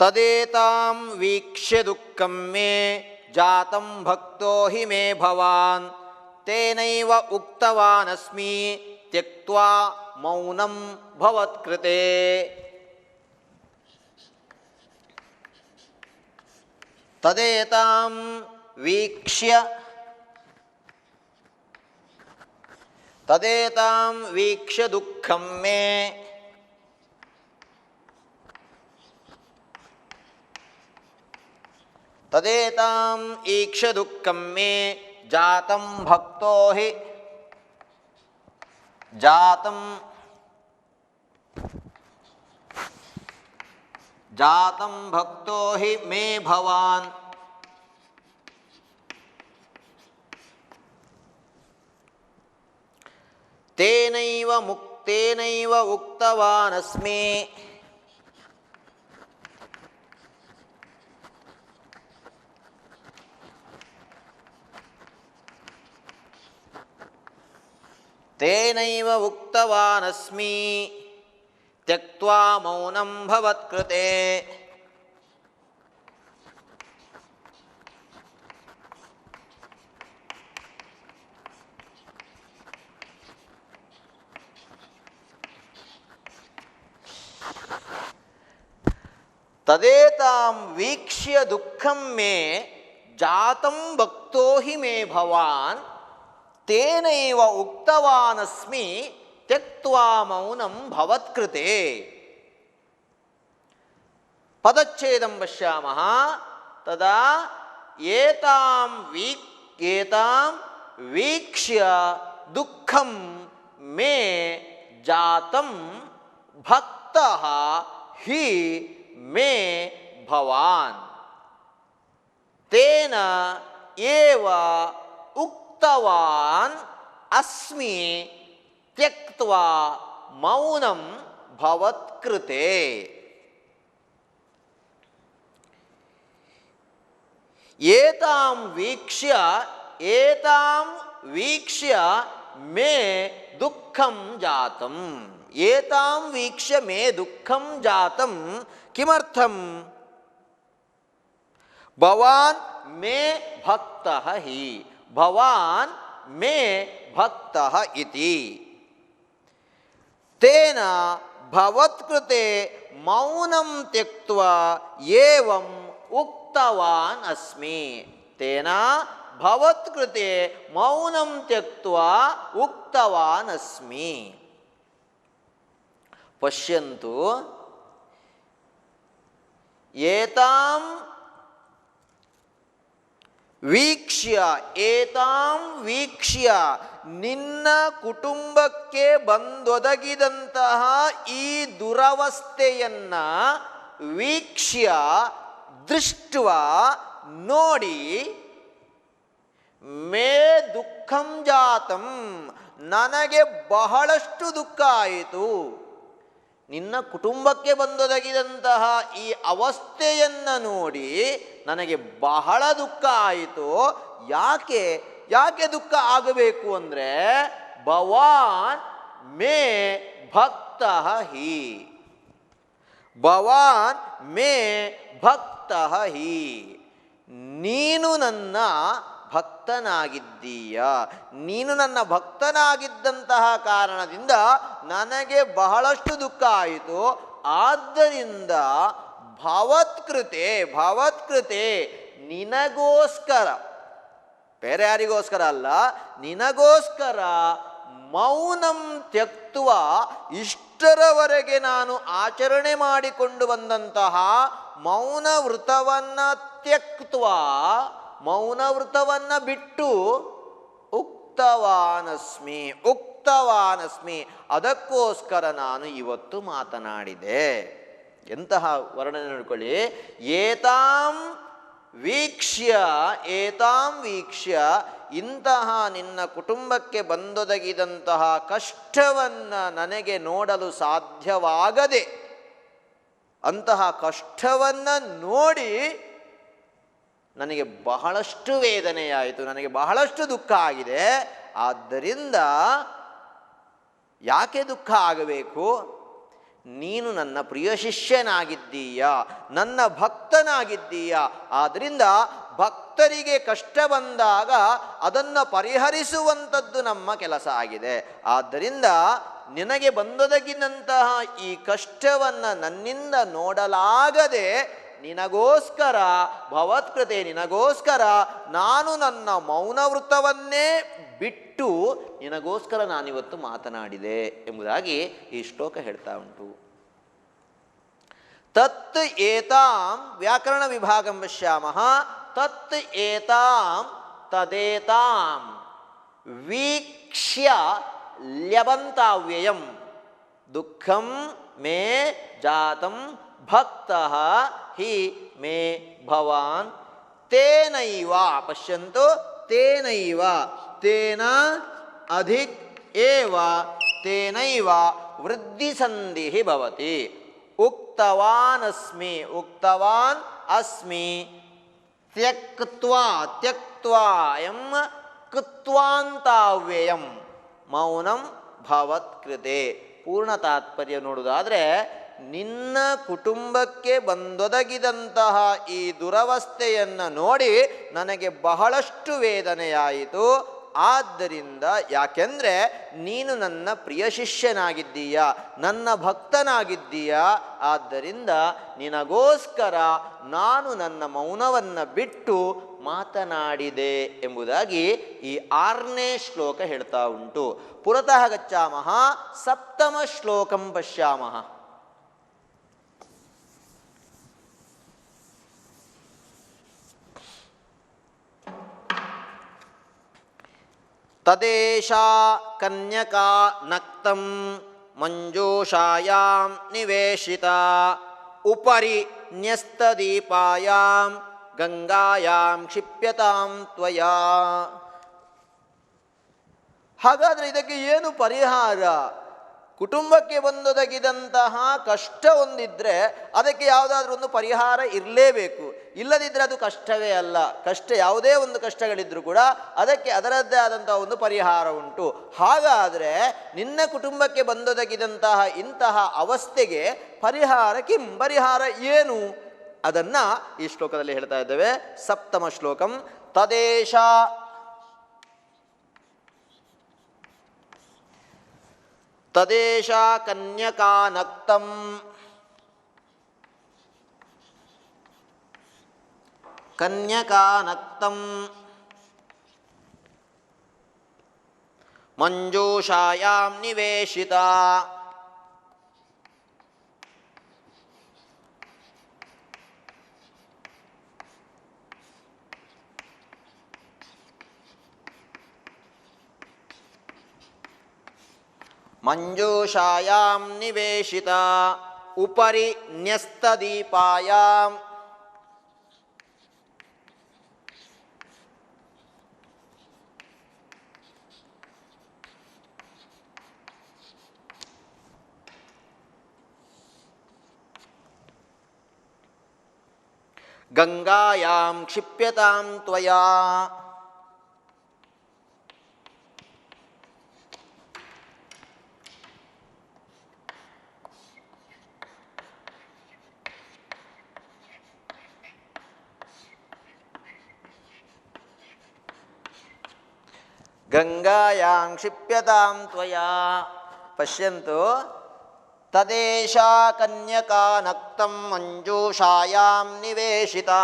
ತದೇತಾಂ ವೀಕ್ಷ್ಯ ದುಃಖಂ ಮೇ ಜಾತಂ ಭಕ್ತೋ ಹಿ ಮೇ ಭವಾನ್ ತೇನೈವ ಉಕ್ತವಾನಸ್ಮಿ ತ್ಯಕ್ತ್ವಾ ಮೌನಂ ಭವತ್ಕೃತೆ. ತದೇತಾಂ ವೀಕ್ಷ್ಯ ದುಃಖಂ ಮೇ ತದೇತಾಂ ಈಕ್ಷ್ಯ ದುಃಖಂ ಮೇ ಜಾತಂ ಭಕ್ತೋ ಹಿ ಜಾತಂ ಭಕ್ತೋ ಹಿ ಮೇ ಭವಾನ್ ತೇನೈವ ಉಕ್ತವಾನಸ್ಮಿ ತ್ಯಕ್ತ್ವಾ ಮೌನಂ ಭವತ್ಕೃತೆ. ತದೇತಾಂ ವೀಕ್ಷ್ಯ ದುಃಖಂ ಮೇ ಜಾತಂ ಭಕ್ತೋ ಹಿ ಮೇ ಭವಾನ್ ತೇನೈವ ಉಕ್ತವಾನಸ್ಮಿ ತ್ಯಕ್ತ್ವಾ ಮೌನಂ ಭವತ್ಕೃತೆ. ಪದಚ್ಛೇದಂ ಪಶ್ಯಾಮಃ. ತದಾ ಏತಾಂ ವೀಕ್ಷ್ಯ ದುಃಖಂ ಮೇ ಜಾತಂ ಭಕ್ತಃ ಹಿ ಮೇ ಭವಾನ್ ತೇನ ಏವ ಉಕ್ತವಾನ್ ಅಸ್ಮಿ ತ್ಯಕ್ತ್ವಾ ಮೌನಂ ಭವತ್ಕೃತೆ. ಏತಾಂ ವೀಕ್ಷ್ಯ ಮೇ ದುಃಖಂ ಜಾತಂ. ಏತಾಂ ವೀಕ್ಷ್ಯ ಮೇ ದುಃಖಂ ಜಾತಂ. ಕಿಮರ್ಥಂ? ಭವಾನ್ ಮೇ ಭಕ್ತಃ ಹಿ. ಭವಾನ್ ಮೇ ಭಕ್ತಃ ಇತಿ. ತೇನ ಭವತ್ಕೃತೆ ಮೌನಂ ತ್ಯಕ್ತ್ವಾ ಏವಂ ಉಕ್ತವಾನ್ ಅಸ್ಮಿ. ತೇನ ಭವತ್ಕೃತೆ ಮೌನಂ ತ್ಯಕ್ತ್ವಾ ಉಕ್ತವಾನ್ ಅಸ್ಮಿ. ಪಶ್ಯಂತು ಏತಾಂ ವೀಕ್ಷ್ಯ ನಿನ್ನ ಕುಟುಂಬಕ್ಕೆ ಬಂದೊದಗಿದಂತಹ ಈ ದುರವಸ್ಥೆಯನ್ನ ವೀಕ್ಷ್ಯ ದೃಷ್ಟ್ವಾ ನೋಡಿ ಮೇ ದುಃಖಂ ಜಾತಂ ನನಗೆ ಬಹಳಷ್ಟು ದುಃಖ ಆಯಿತು. ನಿನ್ನ ಕುಟುಂಬಕ್ಕೆ ಬಂದೊದಗಿದಂತಹ ಈ ಅವಸ್ಥೆಯನ್ನು ನೋಡಿ ನನಗೆ ಬಹಳ ದುಃಖ ಆಯಿತು. ಯಾಕೆ ದುಃಖ ಆಗಬೇಕು ಅಂದರೆ ಭವಾನ್ ಮೇ ಭಕ್ತಃ ಹಿ. ಭವಾನ್ ಮೇ ಭಕ್ತಃ ಹಿ. ನೀನು ನನ್ನ ಭಕ್ತನಾಗಿದ್ದೀಯ. ನೀನು ನನ್ನ ಭಕ್ತನಾಗಿದ್ದಂತಹ ಕಾರಣದಿಂದ ನನಗೆ ಬಹಳಷ್ಟು ದುಃಖ ಆಯಿತು. ಆದ್ದರಿಂದ ಭವತ್ಕೃತೆ ನಿನಗೋಸ್ಕರ, ಬೇರೆ ಯಾರಿಗೋಸ್ಕರ ಅಲ್ಲ, ನಿನಗೋಸ್ಕರ ಮೌನಂ ತ್ಯಕ್ತ್ವ ಇಷ್ಟರವರೆಗೆ ನಾನು ಆಚರಣೆ ಮಾಡಿಕೊಂಡು ಬಂದಂತಹ ಮೌನ ವೃತವನ್ನು ತ್ಯಕ್ತ್ವ, ಮೌನ ವೃತವನ್ನು ಬಿಟ್ಟು ಉಕ್ತವಾನಸ್ಮಿ ಅದಕ್ಕೋಸ್ಕರ ನಾನು ಇವತ್ತು ಮಾತನಾಡಿದೆ. ಎಂತಹ ವರ್ಣನೆ ನೋಡ್ಕೊಳ್ಳಿ. ಏತಾಂ ವೀಕ್ಷ್ಯ ಇಂತಹ ನಿನ್ನ ಕುಟುಂಬಕ್ಕೆ ಬಂದೊದಗಿದಂತಹ ಕಷ್ಟವನ್ನು ನನಗೆ ನೋಡಲು ಸಾಧ್ಯವಾಗದೆ, ಅಂತಹ ಕಷ್ಟವನ್ನು ನೋಡಿ ನನಗೆ ಬಹಳಷ್ಟು ವೇದನೆಯಾಯಿತು, ನನಗೆ ಬಹಳಷ್ಟು ದುಃಖ ಆಗಿದೆ. ಆದ್ದರಿಂದ ಯಾಕೆ ದುಃಖ ಆಗಬೇಕು? ನೀನು ನನ್ನ ಪ್ರಿಯ ಶಿಷ್ಯನಾಗಿದ್ದೀಯ, ನನ್ನ ಭಕ್ತನಾಗಿದ್ದೀಯ. ಆದ್ದರಿಂದ ಭಕ್ತರಿಗೆ ಕಷ್ಟ ಬಂದಾಗ ಅದನ್ನು ಪರಿಹರಿಸುವಂಥದ್ದು ನಮ್ಮ ಕೆಲಸ ಆಗಿದೆ. ಆದ್ದರಿಂದ ನಿನಗೆ ಬಂದೊದಗಿದಂತಹ ಈ ಕಷ್ಟವನ್ನು ನನ್ನಿಂದ ನೋಡಲಾಗದೆ ನಿನಗೋಸ್ಕರ ಭವತ್ಕೃತೆ, ನಿನಗೋಸ್ಕರ ನಾನು ನನ್ನ ಮೌನವೃತ್ತವನ್ನೇ ಬಿಟ್ಟು ನಿನಗೋಸ್ಕರ ನಾನಿವತ್ತು ಮಾತನಾಡಿದೆ ಎಂಬುದಾಗಿ ಈ ಶ್ಲೋಕ ಹೇಳ್ತಾ ಉಂಟು. ತತ್ ಏತಾಂ ವ್ಯಾಕರಣ ವಿಭಾಗಂ ಪಶ್ಯಾಮಃ. ತತ್ ಏತಾಂ ತದೇತಾಂ ವೀಕ್ಷ್ಯ ಲ್ಯಬಂತಾವ್ಯಯಂ ದುಃಖಂ ಮೇ ಜಾತಂ ಭಕ್ತಃ ಹಿ ಮೇ ಭವಾನ್ ತೇನೈವ ಪಶ್ಯಂತು ತೇನೈವ ತೇನ ಅಧಿಕ್ ಏವ ತೇನೈವ ವೃದ್ಧಿಸಂಧಿಃ ಭವತಿ. ಉಕ್ತವಾನ್ ಅಸ್ಮಿ ತ್ಯಕ್ತ್ವಾ ತ್ಯಕ್ತ್ವಾಯಂ ಕೃತ್ವಾಂತಾವ್ಯಯಂ ಮೌನಂ ಭವತ್ಕೃತೆ. ಪೂರ್ಣ ತಾತ್ಪರ್ಯ ನೋಡುವುದಾದರೆ, ನಿನ್ನ ಕುಟುಂಬಕ್ಕೆ ಬಂದೊದಗಿದಂತಹ ಈ ದುರವಸ್ಥೆಯನ್ನು ನೋಡಿ ನನಗೆ ಬಹಳಷ್ಟು ವೇದನೆಯಾಯಿತು. ಆದ್ದರಿಂದ ಯಾಕೆಂದರೆ ನೀನು ನನ್ನ ಪ್ರಿಯ ಶಿಷ್ಯನಾಗಿದ್ದೀಯ, ನನ್ನ ಭಕ್ತನಾಗಿದ್ದೀಯ. ಆದ್ದರಿಂದ ನಿನಗೋಸ್ಕರ ನಾನು ನನ್ನ ಮೌನವನ್ನು ಬಿಟ್ಟು ಮಾತನಾಡಿದೆ ಎಂಬುದಾಗಿ ಈ 6ನೇ ಶ್ಲೋಕ ಹೇಳ್ತಾ ಉಂಟು. ಪುರತಃ ಗಚ್ಚಾಮಃ, ಸಪ್ತಮ ಶ್ಲೋಕಂ ಪಶ್ಯಾಮಃ. ತದೇಶಾ ಕನ್ಯಕಾ ನಕ್ತಂ ಮಂಜೂಷಾಯಾಂ ನಿವೇಶಿತಾ ಉಪರಿ ನ್ಯಸ್ತದೀಪಾಯಾಂ ಗಂಗಾಯಾಂ ಕ್ಷಿಪ್ಯತಾಂ ತ್ವಯಾ. ಹಾಗಾದರೆ ಇದಕ್ಕೆ ಏನು ಪರಿಹಾರ? ಕುಟುಂಬಕ್ಕೆ ಬಂದೊದಗಿದಂತಹ ಕಷ್ಟ ಒಂದಿದ್ರೆ ಅದಕ್ಕೆ ಯಾವುದಾದ್ರೂ ಒಂದು ಪರಿಹಾರ ಇರಲೇಬೇಕು. ಇಲ್ಲದಿದ್ದರೆ ಅದು ಕಷ್ಟವೇ ಅಲ್ಲ. ಕಷ್ಟ ಯಾವುದೇ ಒಂದು ಕಷ್ಟಗಳಿದ್ರೂ ಕೂಡ ಅದಕ್ಕೆ ಅದರದ್ದೇ ಆದಂತಹ ಒಂದು ಪರಿಹಾರ ಉಂಟು. ಹಾಗಾದರೆ ನಿನ್ನ ಕುಟುಂಬಕ್ಕೆ ಬಂದೊದಗಿದಂತಹ ಇಂತಹ ಅವಸ್ಥೆಗೆ ಪರಿಹಾರ ಪರಿಹಾರ ಏನು? ಅದನ್ನು ಈ ಶ್ಲೋಕದಲ್ಲಿ ಹೇಳ್ತಾ ಇದ್ದೇವೆ. ಸಪ್ತಮ ಶ್ಲೋಕಂ. ತದೇಶ ತದೇಶ ಕನ್ಯಕಾನಕ್ತಂ ಕನ್ಯಕಾನಕ್ತಂ ಮಂಜೂಷಾಯಾಂ ನಿವೇಶಿತಾ ಮಂಜೂಷಾಯಾಂ ನಿವೇಶಿತಾ ಉಪರಿ ನ್ಯಸ್ತದೀಪಾಯಾಂ ಗಂಗಾಯಾಂ ಕ್ಷಿಪ್ಯತಾಂ ತ್ವಯಾ. ಗಂಗಾಯಾಂ ಕ್ಷಿಪ್ಯತಾಂ ತ್ವಯಾ. ಪಶ್ಯಂತು. ತದೇಶಾ ಕನ್ಯಕಾನಕ್ತಂ ಮಂಜೂಷಾಯಾಂ ನಿವೇಶಿತಾ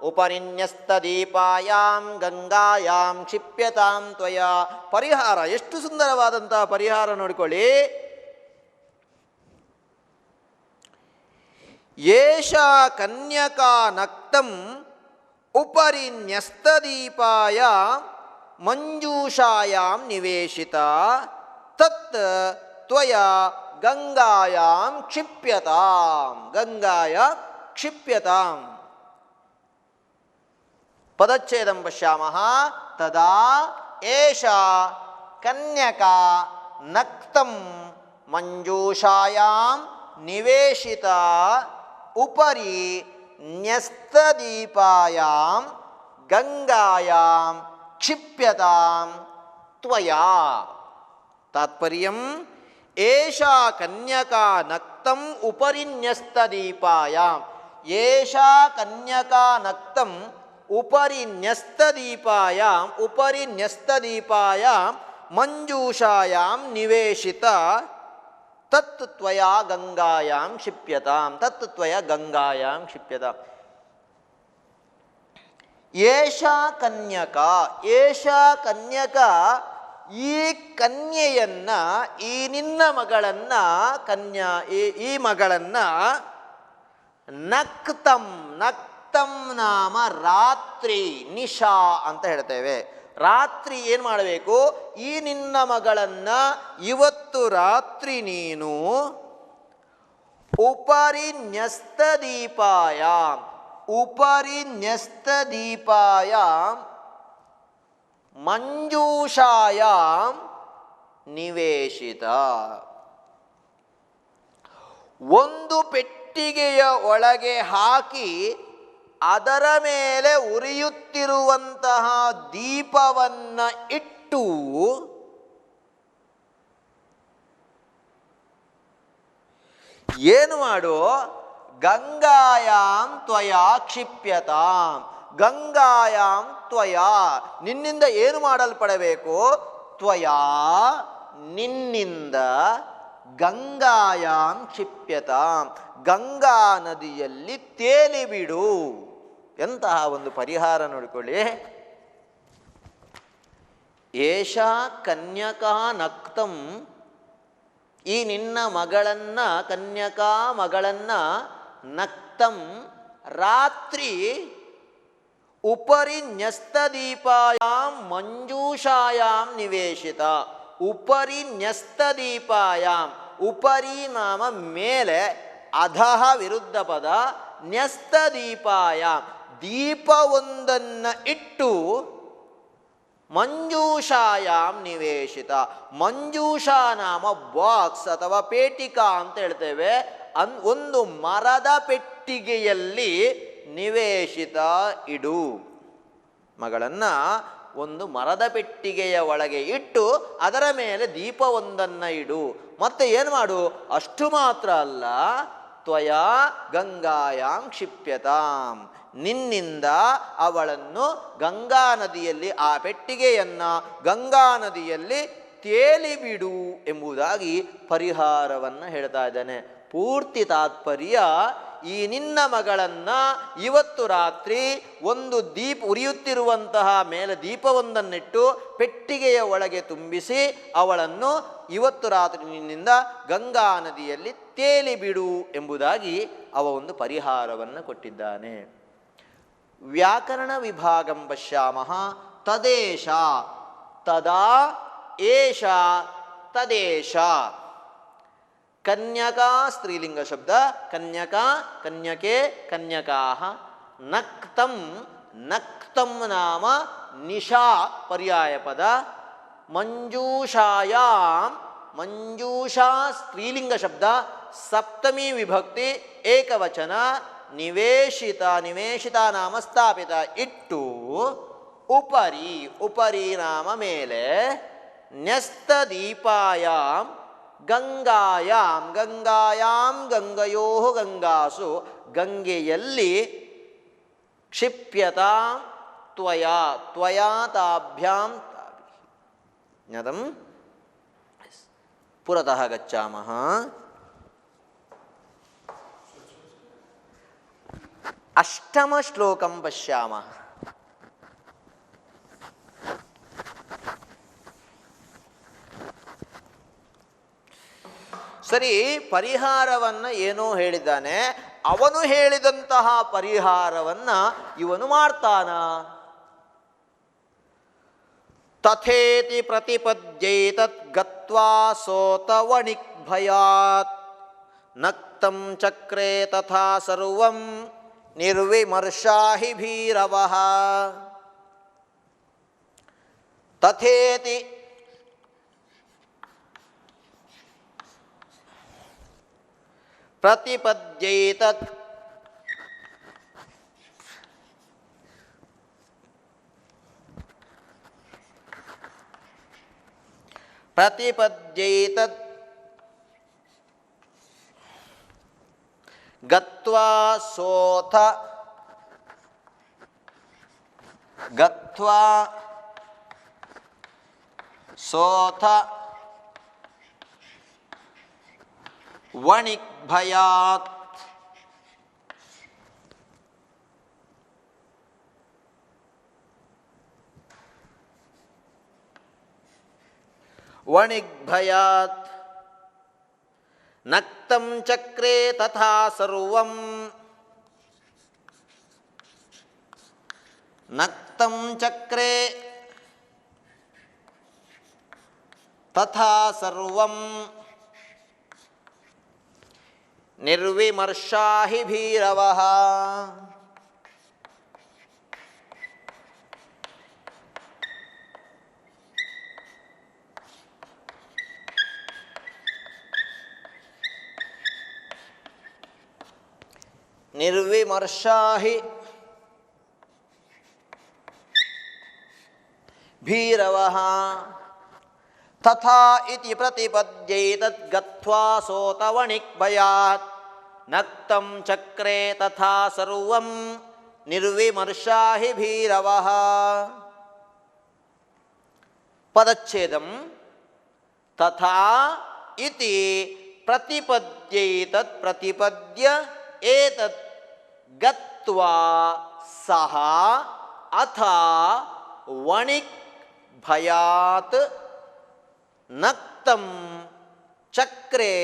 ಉಪರಿನ್ಯಸ್ತದೀಪಾಯಾಂ ಗಂಗಾಯಾಂ ಕ್ಷಿಪ್ಯತಾಂ ತ್ವಯಾ. ಪರಿಹಾರ ಎಷ್ಟು ಸುಂದರವಾದಂತಹ ಪರಿಹಾರ ನೋಡಿಕೊಳ್ಳಿ. ಏಷಾ ಕನ್ಯಕಾನಕ್ತಂ ಉಪರಿನ್ಯಸ್ತದೀಪಾಯ ಮಂಜೂಷಾಯಾಂ ನಿವೇಶಿತಾ ತತ್ ತ್ವಯಾ ಗಂಗಾಯಾಂ ಕ್ಷಿಪ್ಯತಾಂ. ಗಂಗಾಯಾಂ ಕ್ಷಿಪ್ಯತಾಂ. ಪದಚ್ಛೇದಂ ಪಶ್ಯಾಮಃ. ತದಾ ಏಷಾ ಕನ್ಯಕಾ ನಕ್ತಂ ಮಂಜೂಷಾಯಾಂ ನಿವೇಶಿತಾ ಉಪರಿ ನ್ಯಸ್ತದೀಪಾಯಾಂ ಗಂಗಾಯಾಂ ಕ್ಷಿಪ್ಯತಾಂ ತ್ವಯಾ. ತಾತ್ಪರ್ಯಂ ಏಷಾ ಕನ್ಯಕಾ ನಕ್ತಂ ನಕ್ತಂ ಉಪರಿ ನ್ಯಸ್ತದೀಪಾಯಾಂ ಏಷಾ ಕನ್ಯಕಾ ನಕ್ತಂ ಉಪರಿ ನ್ಯಸ್ತದೀಪಾಯಾಂ ಮಂಜೂಷಾಯಾಂ ನಿವೇಶಿತ ತತ್ ತ್ವಯಾ ಗಂಗಾಯಾಂ ಕ್ಷಿಪ್ಯತಾಂ ಏಷಾ ಕನ್ಯಕ ಈ ಕನ್ಯೆಯನ್ನ ಈ ನಿನ್ನ ಮಗಳನ್ನ ಈ ಮಗಳನ್ನ ನಕ್ತಂ ನಾಮ ರಾತ್ರಿ ನಿಶಾ ಅಂತ ಹೇಳ್ತೇವೆ. ರಾತ್ರಿ ಏನು ಮಾಡಬೇಕು? ಈ ನಿನ್ನ ಮಗಳನ್ನ ಇವತ್ತು ರಾತ್ರಿ ನೀನು ಉಪರಿ ನ್ಯಸ್ತದೀಪಾಯಾಂ ಮಂಜೂಷಾಯಾಂ ನಿವೇಶಿತ. ಒಂದು ಪೆಟ್ಟಿಗೆಯ ಒಳಗೆ ಹಾಕಿ ಅದರ ಮೇಲೆ ಉರಿಯುತ್ತಿರುವಂತಹ ದೀಪವನ್ನ ಇಟ್ಟು ಏನು ಮಾಡು? ಗಂಗಾಯಾಂ ತ್ವಯಾ ಕ್ಷಿಪ್ಯತಾಂ ಗಂಗಾಯಾಂ ತ್ವಯಾ ನಿನ್ನಿಂದ ಏನು ಮಾಡಲ್ಪಡಬೇಕು? ತ್ವಯಾ ನಿನ್ನಿಂದ ಗಂಗಾಯಾಂ ಕ್ಷಿಪ್ಯತಾಂ ಗಂಗಾ ನದಿಯಲ್ಲಿ ತೇಲಿಬಿಡು. ಎಂತಹ ಒಂದು ಪರಿಹಾರ ನೋಡಿಕೊಳ್ಳಿ. ಏಷಾ ಕನ್ಯಕಾ ನಕ್ತಂ ಈ ನಿನ್ನ ಮಗಳನ್ನ ಕನ್ಯಕಾ ಮಗಳನ್ನ ನಕ್ತಂ ರಾತ್ರಿ ಉಪರಿ ನ್ಯಸ್ತದೀಪಾಯಾಂ ಮಂಜೂಷಾಯಾಂ ನಿವೇಶಿತ. ಉಪರಿ ನ್ಯಸ್ತದೀಪಾಯಾಂ ಉಪರಿ ನಾಮ ಮೇಲೆ, ಅಧಃ ವಿರುದ್ಧ ಪದ, ನ್ಯಸ್ತದೀಪಾಯಾಂ ದೀಪವೊಂದನ್ನು ಇಟ್ಟು ಮಂಜೂಷಾಯಾಂ ನಿವೇಶಿತ. ಮಂಜೂಷಾ ನಾಮ ಬಾಕ್ಸ್ ಅಥವಾ ಪೇಟಿಕಾ ಅಂತ ಹೇಳ್ತೇವೆ. ಒಂದು ಮರದ ಪೆಟ್ಟಿಗೆಯಲ್ಲಿ ನಿವೇಶಿತ ಇಡು. ಮಗಳನ್ನ ಒಂದು ಮರದ ಪೆಟ್ಟಿಗೆಯ ಒಳಗೆ ಇಟ್ಟು ಅದರ ಮೇಲೆ ದೀಪವೊಂದನ್ನು ಇಡು. ಮತ್ತೆ ಏನು ಮಾಡು? ಅಷ್ಟು ಮಾತ್ರ ಅಲ್ಲ, ತ್ವಯಾ ಗಂಗಾಯಾಂ ಕ್ಷಿಪ್ಯತಾಂ ನಿನ್ನಿಂದ ಅವಳನ್ನು ಗಂಗಾ ನದಿಯಲ್ಲಿ, ಆ ಪೆಟ್ಟಿಗೆಯನ್ನು ಗಂಗಾ ನದಿಯಲ್ಲಿ ತೇಲಿಬಿಡು ಎಂಬುದಾಗಿ ಪರಿಹಾರವನ್ನು ಹೇಳ್ತಾ ಇದ್ದಾನೆ. ಪೂರ್ತಿ ತಾತ್ಪರ್ಯ, ಈ ನಿನ್ನ ಮಗಳನ್ನ ಇವತ್ತು ರಾತ್ರಿ ಒಂದು ಉರಿಯುತ್ತಿರುವಂತಹ ಮೇಲೆ ದೀಪವೊಂದನ್ನಿಟ್ಟು ಪೆಟ್ಟಿಗೆಯ ಒಳಗೆ ತುಂಬಿಸಿ ಅವಳನ್ನು ಇವತ್ತು ರಾತ್ರಿ ನಿನ್ನಿಂದ ಗಂಗಾ ನದಿಯಲ್ಲಿ ತೇಲಿಬಿಡು ಎಂಬುದಾಗಿ ಅವ ಒಂದು ಪರಿಹಾರವನ್ನು ಕೊಟ್ಟಿದ್ದಾನೆ. ವ್ಯಾಕರಣ ವಿಭಾಗಂ ಪಶ್ಯಾಮಃ. ತದೇಶ ತದಾ ಏಷ ತದೇಶ. ಕನ್ಯಕಾ ಸ್ತ್ರೀಲಿಂಗ ಶಬ್ದ. ಕನ್ಯಕಾ ಕನ್ಯಕೆ ಕನ್ಯಕಾಃ. ನಕ್ತಂ ನಕ್ತಂ ನಾಮ ನಿಶಾ ಪರ್ಯಾಯ ಪದ. ಮಂಜೂಷಾಯಾಂ ಮಂಜೂಷಾ ಸ್ತ್ರೀಲಿಂಗ ಶಬ್ದ ಸಪ್ತಮಿ ವಿಭಕ್ತಿ ಏಕವಚನ. ನಿವೇಶಿತ ನಿವೇಶಿತ ನಾಮ ಸ್ಥಾಪಿತ ಇಟ್ಟು. ಉಪರಿ ಉಪರಿ ನಾಮ ಮೇಲೆ. ನ್ಯಸ್ತದೀಪಾಯಾಂ ಗಂಗಾಯಾಂ ಗಂಗಾಯಾಂ ಗಂಗಯೋ ಗಂಗಾಸು ಗಂಗೆಯಲ್ಲಿ. ಕ್ಷಿಪ್ಯತಾಂ ತ್ವಯಾ ತ್ವಯಾ ತಾಭ್ಯಾಂ ಜ್ಞಾತಂ. ಪುರತಃ ಗಚ್ಚಾಮಃ. ಅಷ್ಟಮ ಶ್ಲೋಕಂ ಪಶ್ಯಾಮಃ. ಸರಿ, ಪರಿಹಾರವನ್ನು ಏನೋ ಹೇಳಿದ್ದಾನೆ. ಅವನು ಹೇಳಿದಂತಹ ಪರಿಹಾರವನ್ನ ಇವನು ಮಾಡ್ತಾನ. ತಥೇತಿ ಪ್ರತಿಪದ್ಯೇತತ್ ಗತ್ವಾ ಸೋತವಣಿಕ್ ಭಯಾತ್. ನಕ್ತಂ ಚಕ್ರೆ ತಥಾ ಸರ್ವಂ ನಿರ್ವಿಮರ್ಶಾ ಹಿ ಭೀರವಃ. ತಥೇತಿ ಪ್ರತಿಪದ್ಯೇತತ್ ಪ್ರತಿಪದ್ಯೇತತ್ ಗತ್ವಾ ಸೋಥ ಗತ್ವಾ ಸೋಥ ವಣಿಗ್ಭಯಾತ್ ವಣಿಗ್ಭಯಾತ್ ನಕ್ತಂ ಚಕ್ರೆ ತಥಾ ಸರ್ವಂ ನಕ್ತಂ ಚಕ್ರೆ ತಥಾ ಸರ್ವಂ ನಿರ್ವಿಮರ್ಷಾ ಹಿ ಭೀರವಃ ನಿರ್ವಿಮರ್ಷಾ ಹಿ ಭೀರವಃ ತಥಾ ಇತಿ ಪ್ರತಿಪದ್ಯೇತದ್ ಗತ್ವಾ ಸೋತ ವಣಿಗ್ಭಯಾತ್ ನಕ್ತಂ ಚಕ್ರೆ ತಥಾ ಸರ್ವಂ ನಿರ್ವಿಮರ್ಷಾ ಹಿ ಭೀರವಃ. ಪದಚ್ಛೇದಂ ತಥಾ ಇತಿ ಪ್ರತಿಪದ್ಯೇತದ್ ಪ್ರತಿಪದ್ಯ ಏತದ್ ಗತ್ವಾ ಸಹ ಅಥ ವಣಿಗ್ಭಯಾತ್ ನಕ್ತಂ ಚಕ್ರೆ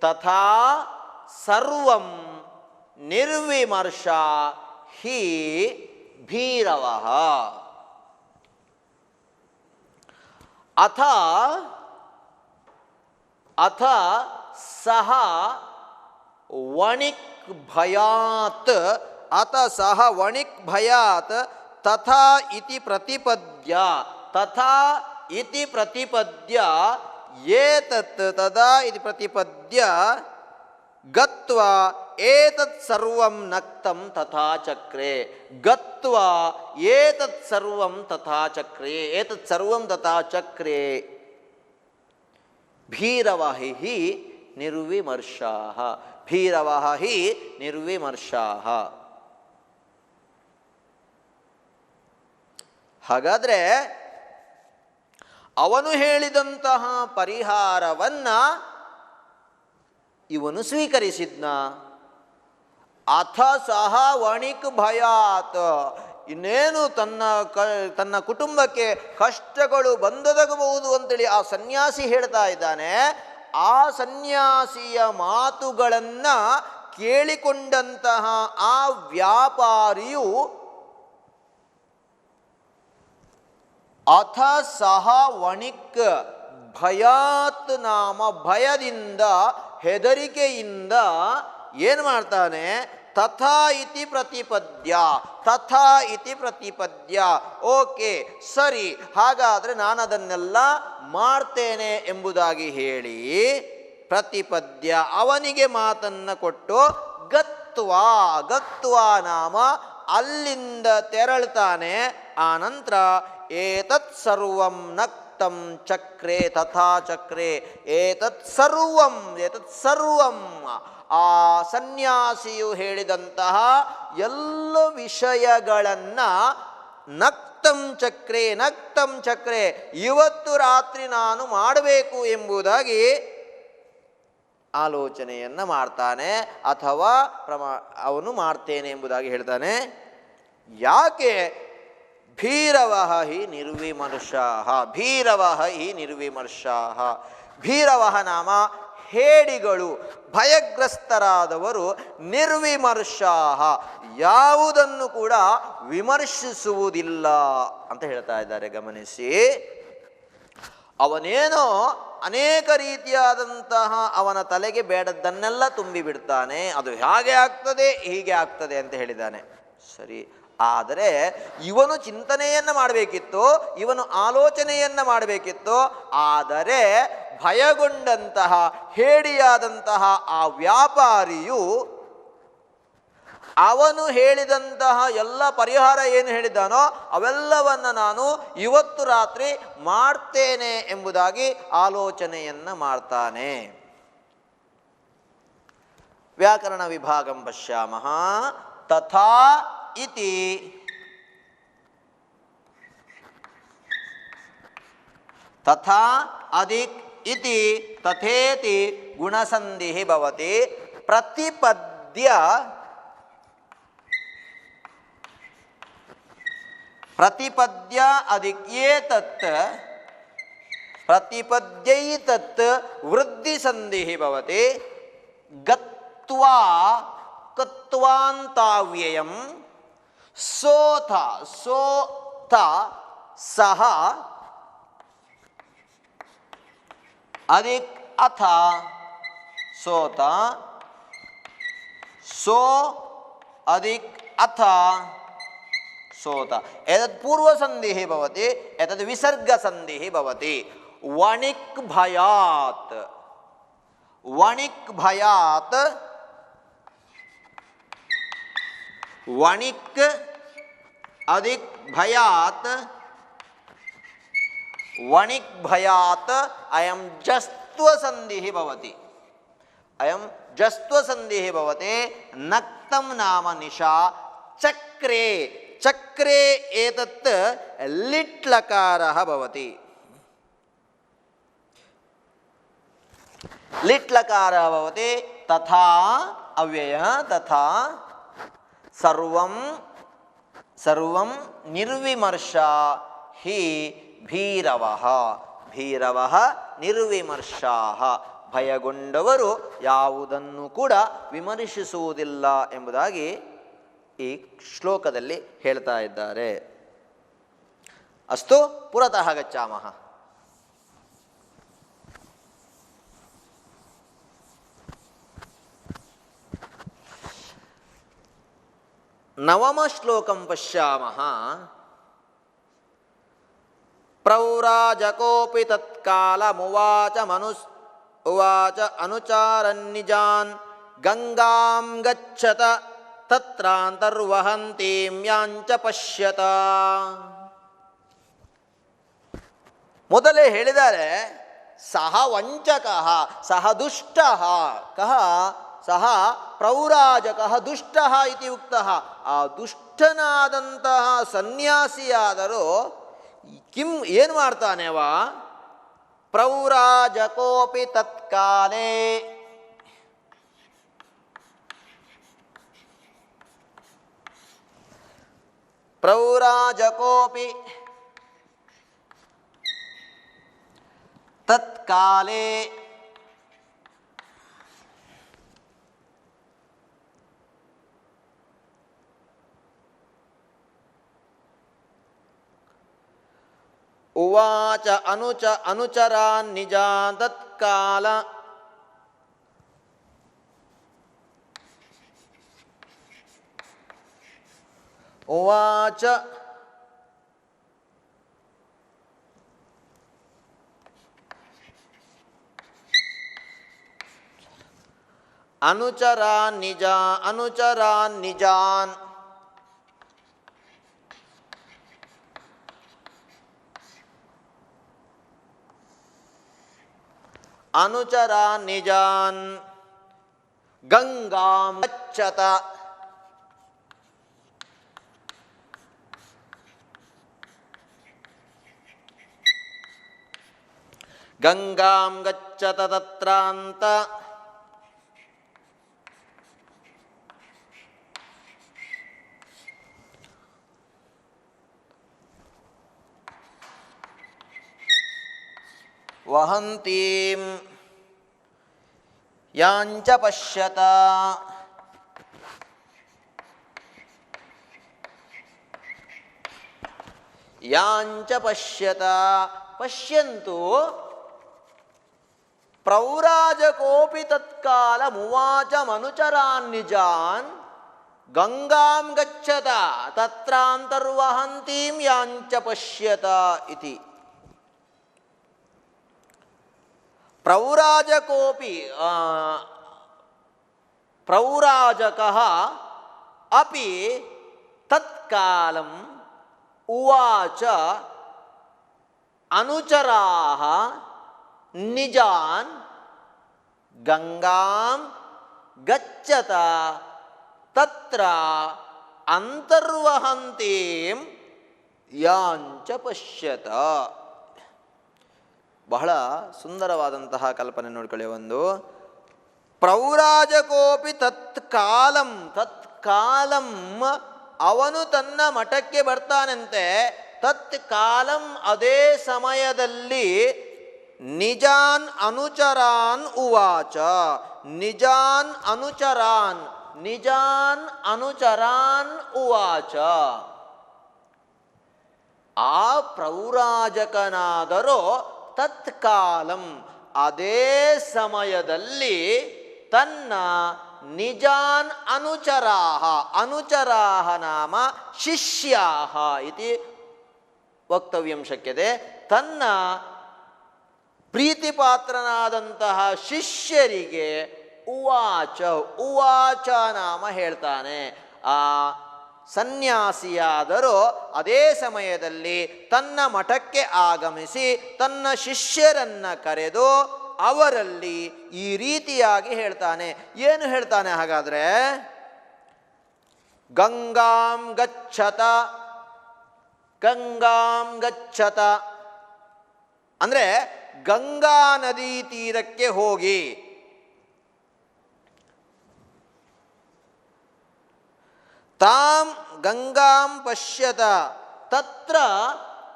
ತಥಾ ಸರ್ವಂ ನಿರ್ವಿಮರ್ಷಾ ಹಿ ಭೀರವಃ. ಅಥ ಅಥ ಸಹ ವಣಿಗ್ಭಯಾತ್ ಅಥ ಸಹ ವಣಿಗ್ಭಯಾತ್ ತಥಾ ಇತಿ ಪ್ರತಿಪದ್ಯ ತಥಾ ಇತಿ ಪ್ರತಿಪದ್ಯ ಏತತ್ ತದಾ ಇತಿ ಪ್ರತಿಪದ್ಯ ಗತ್ವಾ ಏತತ್ ಸರ್ವಂ ನಕ್ತಂ ತಥಾ ಚಕ್ರೆ ಗತ್ವಾ ಏತತ್ ಸರ್ವಂ ತಥಾ ಚಕ್ರೆ ಏತತ್ ಸರ್ವಂ ತಥಾ ಚಕ್ರೆ ಭೀರವಃ ಹಿ ನಿರ್ವಿಮರ್ಷಾಃ ಭೀರವಃ ಹಿ ನಿರ್ವಿಮರ್ಷಾಃ. ಹಾಗಾದರೆ ಅವನು ಹೇಳಿದಂತಹ ಪರಿಹಾರವನ್ನ ಇವನು ಸ್ವೀಕರಿಸಿದ್ನ. ಅಥ ಸಹ ವಣಿಗ್ಭಯಾತ್ ಇನ್ನೇನು ತನ್ನ ಕುಟುಂಬಕ್ಕೆ ಕಷ್ಟಗಳು ಬಂದೊದಗಬಹುದು ಅಂತೇಳಿ ಆ ಸನ್ಯಾಸಿ ಹೇಳ್ತಾ ಇದ್ದಾನೆ. ಆ ಸನ್ಯಾಸಿಯ ಮಾತುಗಳನ್ನು ಕೇಳಿಕೊಂಡಂತಹ ಆ ವ್ಯಾಪಾರಿಯು ಅಥ ಸಹ ವಣಿಕ್ ಭಯಾತ್ ನಾಮ ಭಯದಿಂದ ಹೆದರಿಕೆಯಿಂದ ಏನು ಮಾಡ್ತಾನೆ, ತಥಾ ಇತಿ ಪ್ರತಿಪದ್ಯ ತಥಾ ಇತಿ ಪ್ರತಿಪದ್ಯ ಓಕೆ ಸರಿ ಹಾಗಾದರೆ ನಾನು ಅದನ್ನೆಲ್ಲ ಮಾಡ್ತೇನೆ ಎಂಬುದಾಗಿ ಹೇಳಿ ಪ್ರತಿಪದ್ಯ ಅವನಿಗೆ ಮಾತನ್ನು ಕೊಟ್ಟು ಗತ್ವಾ ಗತ್ವಾ ನಾಮ ಅಲ್ಲಿಂದ ತೆರಳ್ತಾನೆ. ಆ ನಂತರ ಏತತ್ ಸರ್ವಂ ನಕ್ತಂ ಚಕ್ರೆ ತಥಾ ಚಕ್ರೆ ಏತತ್ ಸರ್ವಂ ಆ ಸನ್ಯಾಸಿಯು ಹೇಳಿದಂತಹ ಎಲ್ಲ ವಿಷಯಗಳನ್ನು ನಕ್ತಂ ಚಕ್ರೆ ಇವತ್ತು ರಾತ್ರಿ ನಾನು ಮಾಡಬೇಕು ಎಂಬುದಾಗಿ ಆಲೋಚನೆಯನ್ನು ಮಾಡ್ತಾನೆ ಅಥವಾ ಅವನು ಮಾಡ್ತೇನೆ ಎಂಬುದಾಗಿ ಹೇಳ್ತಾನೆ. ಯಾಕೆ? ಭೀರವಃ ಹಿ ನಿರ್ವಿಮರ್ಷಾಃ ಭೀರವಃ ನಾಮ ಹೇಡಿಗಳು ಭಯಗ್ರಸ್ತರಾದವರು ನಿರ್ವಿಮರ್ಷಾಃ ಯಾವುದನ್ನು ಕೂಡ ವಿಮರ್ಶಿಸುವುದಿಲ್ಲ ಅಂತ ಹೇಳ್ತಾ ಇದ್ದಾರೆ. ಗಮನಿಸಿ, ಅವನೇನೋ ಅನೇಕ ರೀತಿಯಾದಂತಹ ಅವನ ತಲೆಗೆ ಬೇಡದ್ದನ್ನೆಲ್ಲ ತುಂಬಿಬಿಡ್ತಾನೆ. ಅದು ಹಾಗೆ ಆಗ್ತದೆ ಹೀಗೆ ಆಗ್ತದೆ ಅಂತ ಹೇಳಿದ್ದಾನೆ. ಸರಿ, ಆದರೆ ಇವನು ಚಿಂತನೆಯನ್ನು ಮಾಡಬೇಕಿತ್ತು, ಇವನು ಆಲೋಚನೆಯನ್ನು ಮಾಡಬೇಕಿತ್ತು. ಆದರೆ ಭಯಗೊಂಡಂತಹ ಹೇಡಿಯಾದಂತಹ ಆ ವ್ಯಾಪಾರಿಯು ಅವನು ಹೇಳಿದಂತಹ ಎಲ್ಲ ಪರಿಹಾರ ಏನು ಹೇಳಿದ್ದಾನೋ ಅವೆಲ್ಲವನ್ನು ನಾನು ಇವತ್ತು ರಾತ್ರಿ ಮಾಡ್ತೇನೆ ಎಂಬುದಾಗಿ ಆಲೋಚನೆಯನ್ನು ಮಾಡ್ತಾನೆ. व्याकरणविभागं पश्यामः। तथा इति तथा अधिक इति तथेति गुणसन्धिः भवति। प्रतिपद्य अधिक एतत् प्रतिपद्यैतत् वृद्धिसन्धिः भवति। गत्वा कत्वान्ताव्ययं सोथ सः अधिक अथ सोत सो अधिक अथ सोत। एतत् पूर्वसन्धिः भवति, एतत् विसर्गसन्धिः भवति। वणिक् भयात् वणिक् अधिक भयात् वणिक् भयात् अयं जस्त्वसन्धिः भवति। नक्तं नाम निशा। चक्रे एतत् लिट् लकारः भवति। तथा अव्ययः तथा सर्वं निर्विमर्शा हि भीरवः ನಿರ್ವಿಮರ್ಷಾಃ ಭಯಗೊಂಡವರು ಯಾವುದನ್ನು ಕೂಡ ವಿಮರ್ಶಿಸುವುದಿಲ್ಲ ಎಂಬುದಾಗಿ ಈ ಶ್ಲೋಕದಲ್ಲಿ ಹೇಳ್ತಾ ಇದ್ದಾರೆ. ಅಸ್ತು ಪುರತಃ ಗಚ್ಚಾಮಃ. ನವಮ ಶ್ಲೋಕಂ ಪಶ್ಯಾಮಃ. ಪ್ರೌರಾಜಕೋಪಿ ತತ್ಕಾಲಮುವಾಚ ಉವಾಚ ಅನುಚಾರನ್ನಿಜಾನ್ ಗಂಗಾಂ ಗಚ್ಚತ ತತ್ರಾಂತರ್ವಹಂತೀಂ ಯಾಂಚ ಪಶ್ಯತ. ಮೊದಲೇ ಹೇಳಿದ್ದಾರೆ ಸಹ ವಂಚಕಃ ಸಹ ದುಷ್ಟಃ ಕಹ ಸಹ ಪ್ರೌರಾಜಕಃ ದುಷ್ಟಃ ಇತಿ ಉಕ್ತಃ. ಆ ದುಷ್ಟನಾದಂತಹ ಸನ್ಯಾಸಿಯಾದರೂ ಏನು ಮಾಡ್ತಾನೆವ? ಪ್ರೌರಾಜಕೋಪಿ ತತ್ಕಾಲೇ ತತ್ಕಾಲೇ ಉವಾಚ ಅನುಚರಾನ್ ನಿಜಾನ್ ತತ್ಕಾಲ ಉವಾಚ ಅನುಚರಾನ್ ನಿಜಾನ್ ಅನುಚರಾನ್ ನಿಜಾನ್ ಗಂಗಾಂ ಗಚ್ಚತ ತತ್ರಾಂತ ವಹಂತೀಂ ಯಾಂಚ ಪಶ್ಯತ. ಪಶ್ಯಂತು ಪ್ರೌರಾಜಕೋಪಿ ತತ್ಕಾಲಮುವಾಚ ಮನುಚರಾನ್ ನಿಜಾನ್ ಗಂಗಾಂ ಗಚ್ಚತ ತತ್ರಾಂತರ್ವಹಂತೀಂ ಯಾಂಚ ಪಶ್ಯತ ಇತಿ. ಪ್ರೌರಾಜಕಃ ಅಪಿ ತತ್ಕಾಲಂ ಉವಾಚ ಅನುಚರಾಃ ನಿಜಾನ್ ಗಂಗಾಂ ಗಚ್ಚತ ತತ್ರ ಅಂತರ್ವಹಂತೀಂ ಯಾಂಚ ಪಶ್ಯತ. ಬಹಳ ಸುಂದರವಾದಂತಹ ಕಲ್ಪನೆ ನೋಡ್ಕೊಳ್ಳಿ. ಒಂದು ಪ್ರೌರಾಜಕೋಪಿ ತತ್ಕಾಲಂ, ತತ್ಕಾಲಂ ಅವನು ತನ್ನ ಮಠಕ್ಕೆ ಬರ್ತಾನಂತೆ. ತತ್ಕಾಲಂ ಅದೇ ಸಮಯದಲ್ಲಿ ನಿಜಾನ್ ಅನುಚರಾನ್ ಉವಾಚ, ನಿಜಾನ್ ಅನುಚರಾನ್, ನಿಜಾನ್ ಅನುಚರಾನ್ ಉವಾಚ. ಆ ಪ್ರೌರಾಜಕನಾದರೋ ತತ್ಕಾಲಂ ಅದೇ ಸಮಯದಲ್ಲಿ ತನ್ನ ನಿಜಾನ್ ಅನುಚರಾಹ, ಅನುಚರಾಹ ನಾಮ ಶಿಷ್ಯಾಹ ಇತಿ ವಕ್ತವ್ಯಂ ಶಕ್ಯತೆ. ತನ್ನ ಪ್ರೀತಿಪಾತ್ರನಾದಂತಹ ಶಿಷ್ಯರಿಗೆ ಉವಾಚ, ಉವಾಚ ನಾಮ ಹೇಳ್ತಾನೆ. ಆ ಸನ್ಯಾಸಿಯಾದರೂ ಅದೇ ಸಮಯದಲ್ಲಿ ತನ್ನ ಮಠಕ್ಕೆ ಆಗಮಿಸಿ ತನ್ನ ಶಿಷ್ಯರನ್ನು ಕರೆದು ಅವರಲ್ಲಿ ಈ ರೀತಿಯಾಗಿ ಹೇಳ್ತಾನೆ. ಏನು ಹೇಳ್ತಾನೆ ಹಾಗಾದರೆ? ಗಂಗಾಂ ಗಚ್ಚತ, ಗಂಗಾಂ ಗಚ್ಚತ ಅಂದರೆ ಗಂಗಾ ನದಿ ತೀರಕ್ಕೆ ಹೋಗಿ. ತಾಂ ಗಂಗಾಂ ಪಶ್ಯತ ತತ್ರ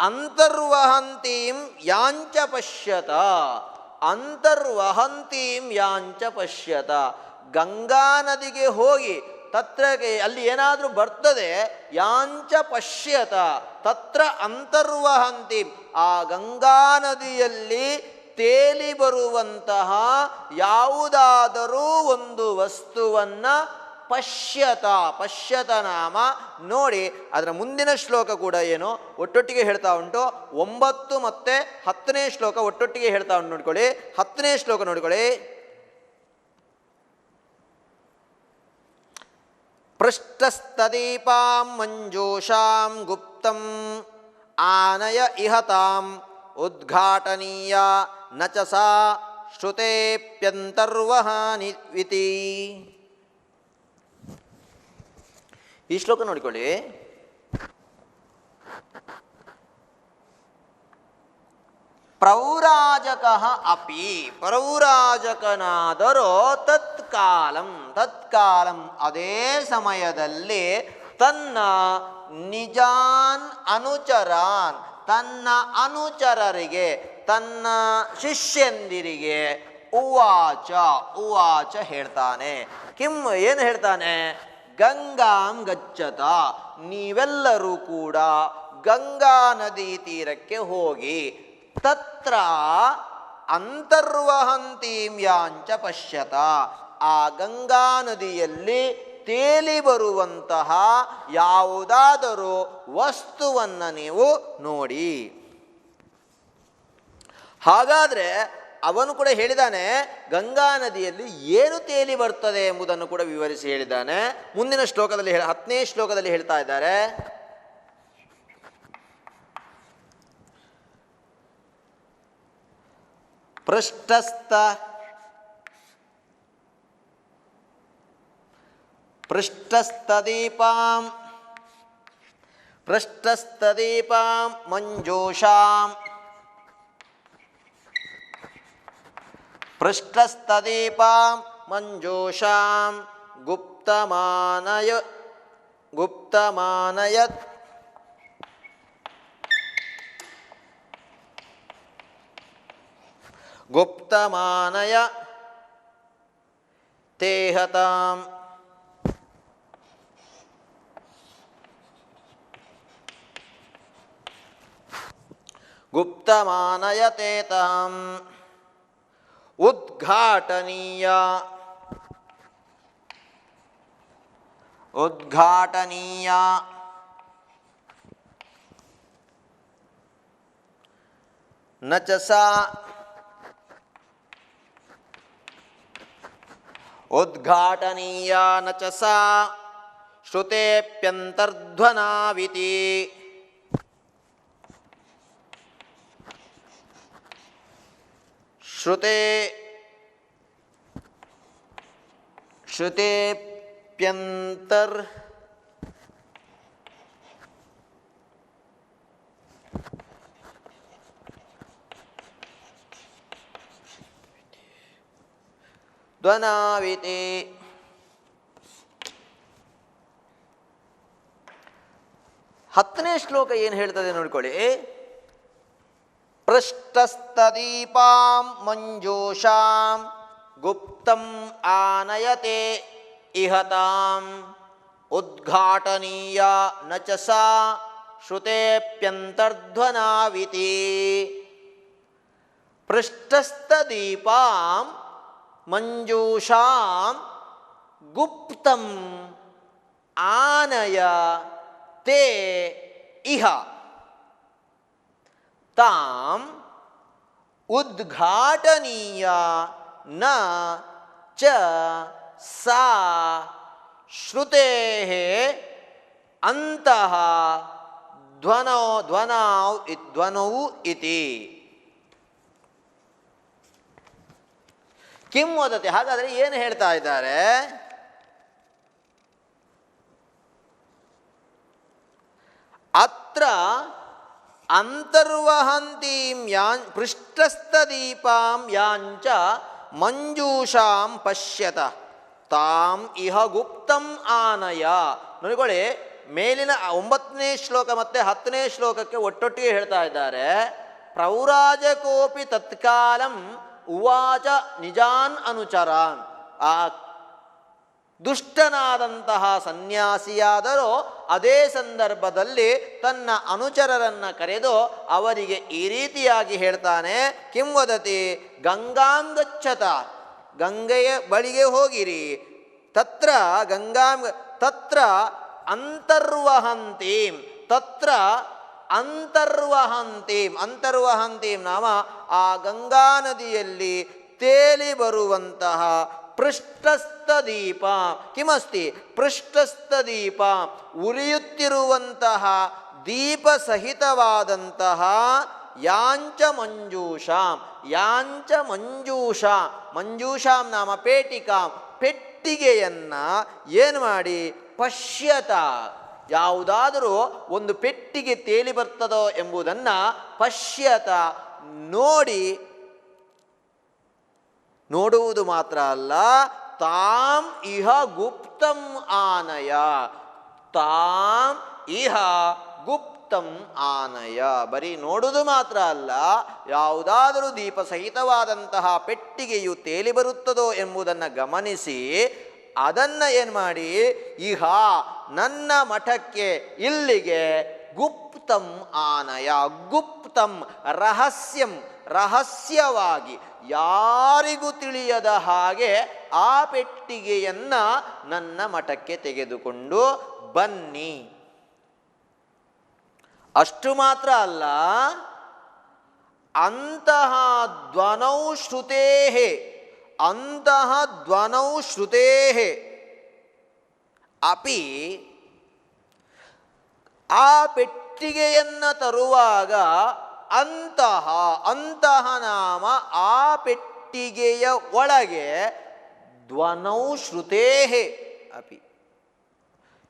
ಅಂತರ್ವಹಂತೀಂ ಯಾಂಚ ಪಶ್ಯತ, ಅಂತರ್ವಹಂತೀಂ ಯಾಂಚ ಪಶ್ಯತ. ಗಂಗಾ ನದಿಗೆ ಹೋಗಿ ತತ್ರಗೆ ಅಲ್ಲಿ ಏನಾದರೂ ಬರ್ತದೆ, ಯಾಂಚ ಪಶ್ಯತ ತತ್ರ ಅಂತರ್ವಹಂತೀಂ ಆ ಗಂಗಾ ನದಿಯಲ್ಲಿ ತೇಲಿ ಬರುವಂತಹ ಯಾವುದಾದರೂ ಒಂದು ವಸ್ತುವನ್ನು ಪಶ್ಯತ, ಪಶ್ಯತ ನಾಮ ನೋಡಿ. ಅದರ ಮುಂದಿನ ಶ್ಲೋಕ ಕೂಡ ಏನು ಒಟ್ಟೊಟ್ಟಿಗೆ ಹೇಳ್ತಾ ಉಂಟು. 9 ಮತ್ತು 10ನೇ ಶ್ಲೋಕ ಒಟ್ಟೊಟ್ಟಿಗೆ ಹೇಳ್ತಾ ಉಂಟು ನೋಡ್ಕೊಳ್ಳಿ. 10ನೇ ಶ್ಲೋಕ ನೋಡ್ಕೊಳ್ಳಿ. ಪೃಷ್ಟಸ್ತದೀಪಾಂ ಮಂಜೂಷಾಂ ಗುಪ್ತಂ ಆನಯ ಇಹತಾಂ ಉದ್ಘಾಟನೀಯ ನ ಚ ಸಾ ಶ್ರುತೇಪ್ಯಂತರ್ವಹಾನಿವಿತಿ. ಈ ಶ್ಲೋಕ ನೋಡಿಕೊಳ್ಳಿ. ಪ್ರೌರಾಜಕಃ ಅಪಿ, ಪ್ರೌರಾಜಕನಾದರೋ ತತ್ಕಾಲಂ, ತತ್ಕಾಲಂ ಅದೇ ಸಮಯದಲ್ಲಿ ತನ್ನ ನಿಜಾನ್ ಅನುಚರಾನ್, ತನ್ನ ಅನುಚರರಿಗೆ, ತನ್ನ ಶಿಷ್ಯಂದಿರಿಗೆ ಉವಾಚ, ಉವಾಚ ಹೇಳ್ತಾನೆ. ಕಿಂ ಏನು ಹೇಳ್ತಾನೆ? ಗಂಗಾಂ ಗಚ್ಚತ, ನೀವೆಲ್ಲರೂ ಕೂಡ ಗಂಗಾ ನದಿ ತೀರಕ್ಕೆ ಹೋಗಿ. ತತ್ರ ಅಂತರ್ವಹಂತೀಂ ಯಾಂಚ ಪಶ್ಯತ, ಆ ಗಂಗಾ ನದಿಯಲ್ಲಿ ತೇಲಿ ಬರುವಂತಹ ಯಾವುದಾದರೂ ವಸ್ತುವನ್ನು ನೀವು ನೋಡಿ. ಹಾಗಾದರೆ ಅವನು ಕೂಡ ಹೇಳಿದಾನೆ ಗಂಗಾ ನದಿಯಲ್ಲಿ ಏನು ತೇಲಿ ಬರ್ತದೆ ಎಂಬುದನ್ನು ಕೂಡ ವಿವರಿಸಿ ಹೇಳಿದ್ದಾನೆ. ಮುಂದಿನ ಶ್ಲೋಕದಲ್ಲಿ 10ನೇ ಶ್ಲೋಕದಲ್ಲಿ ಹೇಳ್ತಾ ಇದ್ದಾರೆ. ಪೃಷ್ಟಸ್ತದೀಪಾಂ ಮಂಜೂಷಾಂ, ಪೃಷ್ಟಸ್ತದೀಪಾಂ ಮಂಜೂಷಾಂ ಗುಪ್ತಮಾನಯತ್ ಗುಪ್ತಮಾನಯ ತೇಹತಾಂ. ಗುಪ್ತಮಾನಯತೇತಾಂ ಉದ್ಘಾಟನೀಯ ನ ಚ ಸಾ ಉದ್ಘಾಟನೀಯ ನ ಚ ಸಾ ಶ್ರುತೇಪ್ಯಂತರ್ಧ್ವನಾವಿತಿ. ಶ್ರುತೇಪ್ಯಂತರ್ ಧ್ವನಾವಿತಿ. ಹತ್ತನೇ ಶ್ಲೋಕ ಏನು ಹೇಳ್ತದೆ ನೋಡ್ಕೊಳ್ಳಿ. ಪೃಷ್ಟಸ್ತದೀಪಾಂ ಮಂಜೂಷಾಂ ಗುಪ್ತಂ ಆನಯತೆ ಇಹತಾಂ ಉದ್ಘಾಟನೀಯ ನ ಚ ಸಾ ಶ್ರುತೇಪ್ಯಂತರ್ಧ್ವನಾವಿತಿ. ಪೃಷ್ಟಸ್ತದೀಪಾಂ ಮಂಜೂಷಾಂ ಗುಪ್ತಂ ಆನಯ ತೇ ಇಹ ತಾಂ ಉದ್ಘಾಟನೀಯ ನ ಚ ಸಾ ಶ್ರುತೇಃ ಅಂತಃ ಧ್ವನೌ ಇತಿ. ಕಿಂ ವದತಿ, ಹಾಗಾದರೆ ಏನು ಹೇಳ್ತಾ ಇದ್ದಾರೆ? ಅತ್ರ ಅಂತರ್ವಹಂತೀಂ ಪೃಷ್ಟಸ್ಥದೀಪಾಂ ಯಾಂಚ ಮಂಜೂಷಾಂ ಪಶ್ಯತ ತಾಂ ಇಹ ಗುಪ್ತಂ ಆನಯ. ನೋಡಿಕೊಳ್ಳಿ, ಮೇಲಿನ 9ನೇ ಶ್ಲೋಕ ಮತ್ತು 10ನೇ ಶ್ಲೋಕಕ್ಕೆ ಒಟ್ಟೊಟ್ಟಿಗೆ ಹೇಳ್ತಾ ಇದ್ದಾರೆ. ಪ್ರೌರಾಜಕೋಪಿ ತತ್ಕಾಲಂ ಉವಾಚ ನಿಜಾನ್ ಅನುಚರಾನ್. ಆ ದುಷ್ಟನಾದಂತಹ ಸನ್ಯಾಸಿಯಾದರೂ ಅದೇ ಸಂದರ್ಭದಲ್ಲಿ ತನ್ನ ಅನುಚರರನ್ನು ಕರೆದು ಅವರಿಗೆ ಈ ರೀತಿಯಾಗಿ ಹೇಳ್ತಾನೆ. ಕಿಂ ವದತಿ, ಗಂಗಾಂ ಗಚ್ಚತ, ಗಂಗೆಯ ಬಳಿಗೆ ಹೋಗಿರಿ. ತತ್ರ ತತ್ರ ಅಂತರ್ವಹಂತೀಂ, ತತ್ರ ಅಂತರ್ವಹಂತೀಂ ನಾಮ ಆ ಗಂಗಾ ನದಿಯಲ್ಲಿ ತೇಲಿ ಬರುವಂತಹ ಪೃಷ್ಠಸ್ಥದೀಪ. ಕಿಮಸ್ತಿ ಪೃಷ್ಠಸ್ಥದೀಪ, ಉರಿಯುತ್ತಿರುವಂತಹ ದೀಪ ಸಹಿತವಾದಂತಹ ಯಾಂಚ ಮಂಜೂಷಾಂ, ಯಾಂಚ ಮಂಜೂಷಾಂ, ಮಂಜೂಷಾಂ ನಾಮ ಪೇಟಿಕಾಂ, ಪೆಟ್ಟಿಗೆಯನ್ನು ಏನು ಮಾಡಿ ಪಶ್ಯತ, ಯಾವುದಾದರೂ ಒಂದು ಪೆಟ್ಟಿಗೆ ತೇಲಿ ಬರ್ತದೋ ಎಂಬುದನ್ನು ಪಶ್ಯತ ನೋಡಿ, ನೋಡುವುದು ಮಾತ್ರ ಅಲ್ಲ, ತಾಂ ಇಹ ಗುಪ್ತಂ ಆನಯ, ತಾಂ ಇಹ ಗುಪ್ತಂ ಆನಯ. ಬರೀ ನೋಡುವುದು ಮಾತ್ರ ಅಲ್ಲ, ಯಾವುದಾದರೂ ದೀಪ ಸಹಿತವಾದಂತಹ ಪೆಟ್ಟಿಗೆಯು ತೇಲಿ ಬರುತ್ತದೋ ಎಂಬುದನ್ನು ಗಮನಿಸಿ ಅದನ್ನು ಏನು ಮಾಡಿ, ಇಹ ನನ್ನ ಮಠಕ್ಕೆ ಇಲ್ಲಿಗೆ ಗುಪ್ತಂ ಆನಯ, ಗುಪ್ತಂ ರಹಸ್ಯಂ, ರಹಸ್ಯವಾಗಿ ಯಾರಿಗೂ ತಿಳಿಯದ ಹಾಗೆ ಆ ಪೆಟ್ಟಿಗೆಯನ್ನು ನನ್ನ ಮಠಕ್ಕೆ ತೆಗೆದುಕೊಂಡು ಬನ್ನಿ. ಅಷ್ಟು ಮಾತ್ರ ಅಲ್ಲ, ಅಂತಹ ಧ್ವನೌ ಶ್ರುತೇಃ, ಅಂತಹ ಧ್ವನೌ ಶ್ರುತೇಃ ಅಪಿ, ಆ ಪೆಟ್ಟಿಗೆಯನ್ನು ತರುವಾಗ ಅಂತಹ, ಅಂತಹ ನಾಮ ಆ ಪೆಟ್ಟಿಗೆಯ ಒಳಗೆ ಧ್ವನೌ ಶ್ರುತೇಃ ಅಪಿ,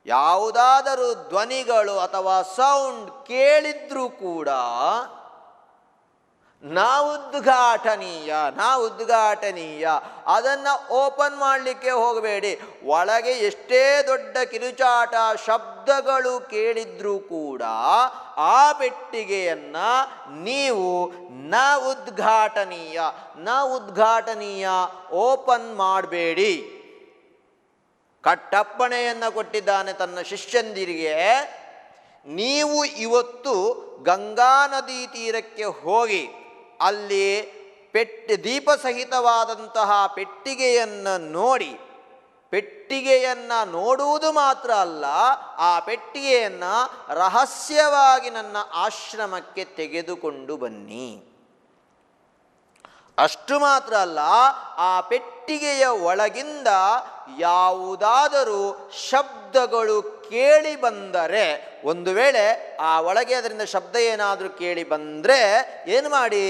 ಯಾವುದಾದರೂ ಧ್ವನಿಗಳು ಅಥವಾ ಸೌಂಡ್ ಕೇಳಿದ್ರೂ ಕೂಡ ಉದ್ಘಾಟನೀಯ, ಉದ್ಘಾಟನೀಯ, ಅದನ್ನು ಓಪನ್ ಮಾಡಲಿಕ್ಕೆ ಹೋಗಬೇಡಿ. ಒಳಗೆ ಎಷ್ಟೇ ದೊಡ್ಡ ಕಿರುಚಾಟ ಶಬ್ದಗಳು ಕೇಳಿದ್ರೂ ಕೂಡ ಆ ಪೆಟ್ಟಿಗೆಯನ್ನು ನೀವು ಉದ್ಘಾಟನೀಯ ಓಪನ್ ಮಾಡಬೇಡಿ. ಕಟ್ಟಪ್ಪಣೆಯನ್ನು ಕೊಟ್ಟಿದ್ದಾನೆ ತನ್ನ ಶಿಷ್ಯಂದಿರಿಗೆ. ನೀವು ಇವತ್ತು ಗಂಗಾ ನದಿ ತೀರಕ್ಕೆ ಹೋಗಿ ಅಲ್ಲಿ ದೀಪ ಸಹಿತವಾದಂತಹ ಪೆಟ್ಟಿಗೆಯನ್ನು ನೋಡಿ, ಪೆಟ್ಟಿಗೆಯನ್ನು ನೋಡುವುದು ಮಾತ್ರ ಅಲ್ಲ, ಆ ಪೆಟ್ಟಿಗೆಯನ್ನು ರಹಸ್ಯವಾಗಿ ನನ್ನ ಆಶ್ರಮಕ್ಕೆ ತೆಗೆದುಕೊಂಡು ಬನ್ನಿ. ಅಷ್ಟು ಮಾತ್ರ ಅಲ್ಲ, ಆ ಪೆಟ್ಟಿಗೆಯ ಒಳಗಿಂದ ಯಾವುದಾದರೂ ಶಬ್ದಗಳು ಕೇಳಿ ಬಂದರೆ, ಒಂದು ವೇಳೆ ಆ ಒಳಗೆ ಅದರಿಂದ ಶಬ್ದ ಏನಾದರೂ ಕೇಳಿ ಬಂದರೆ ಏನು ಮಾಡಿ,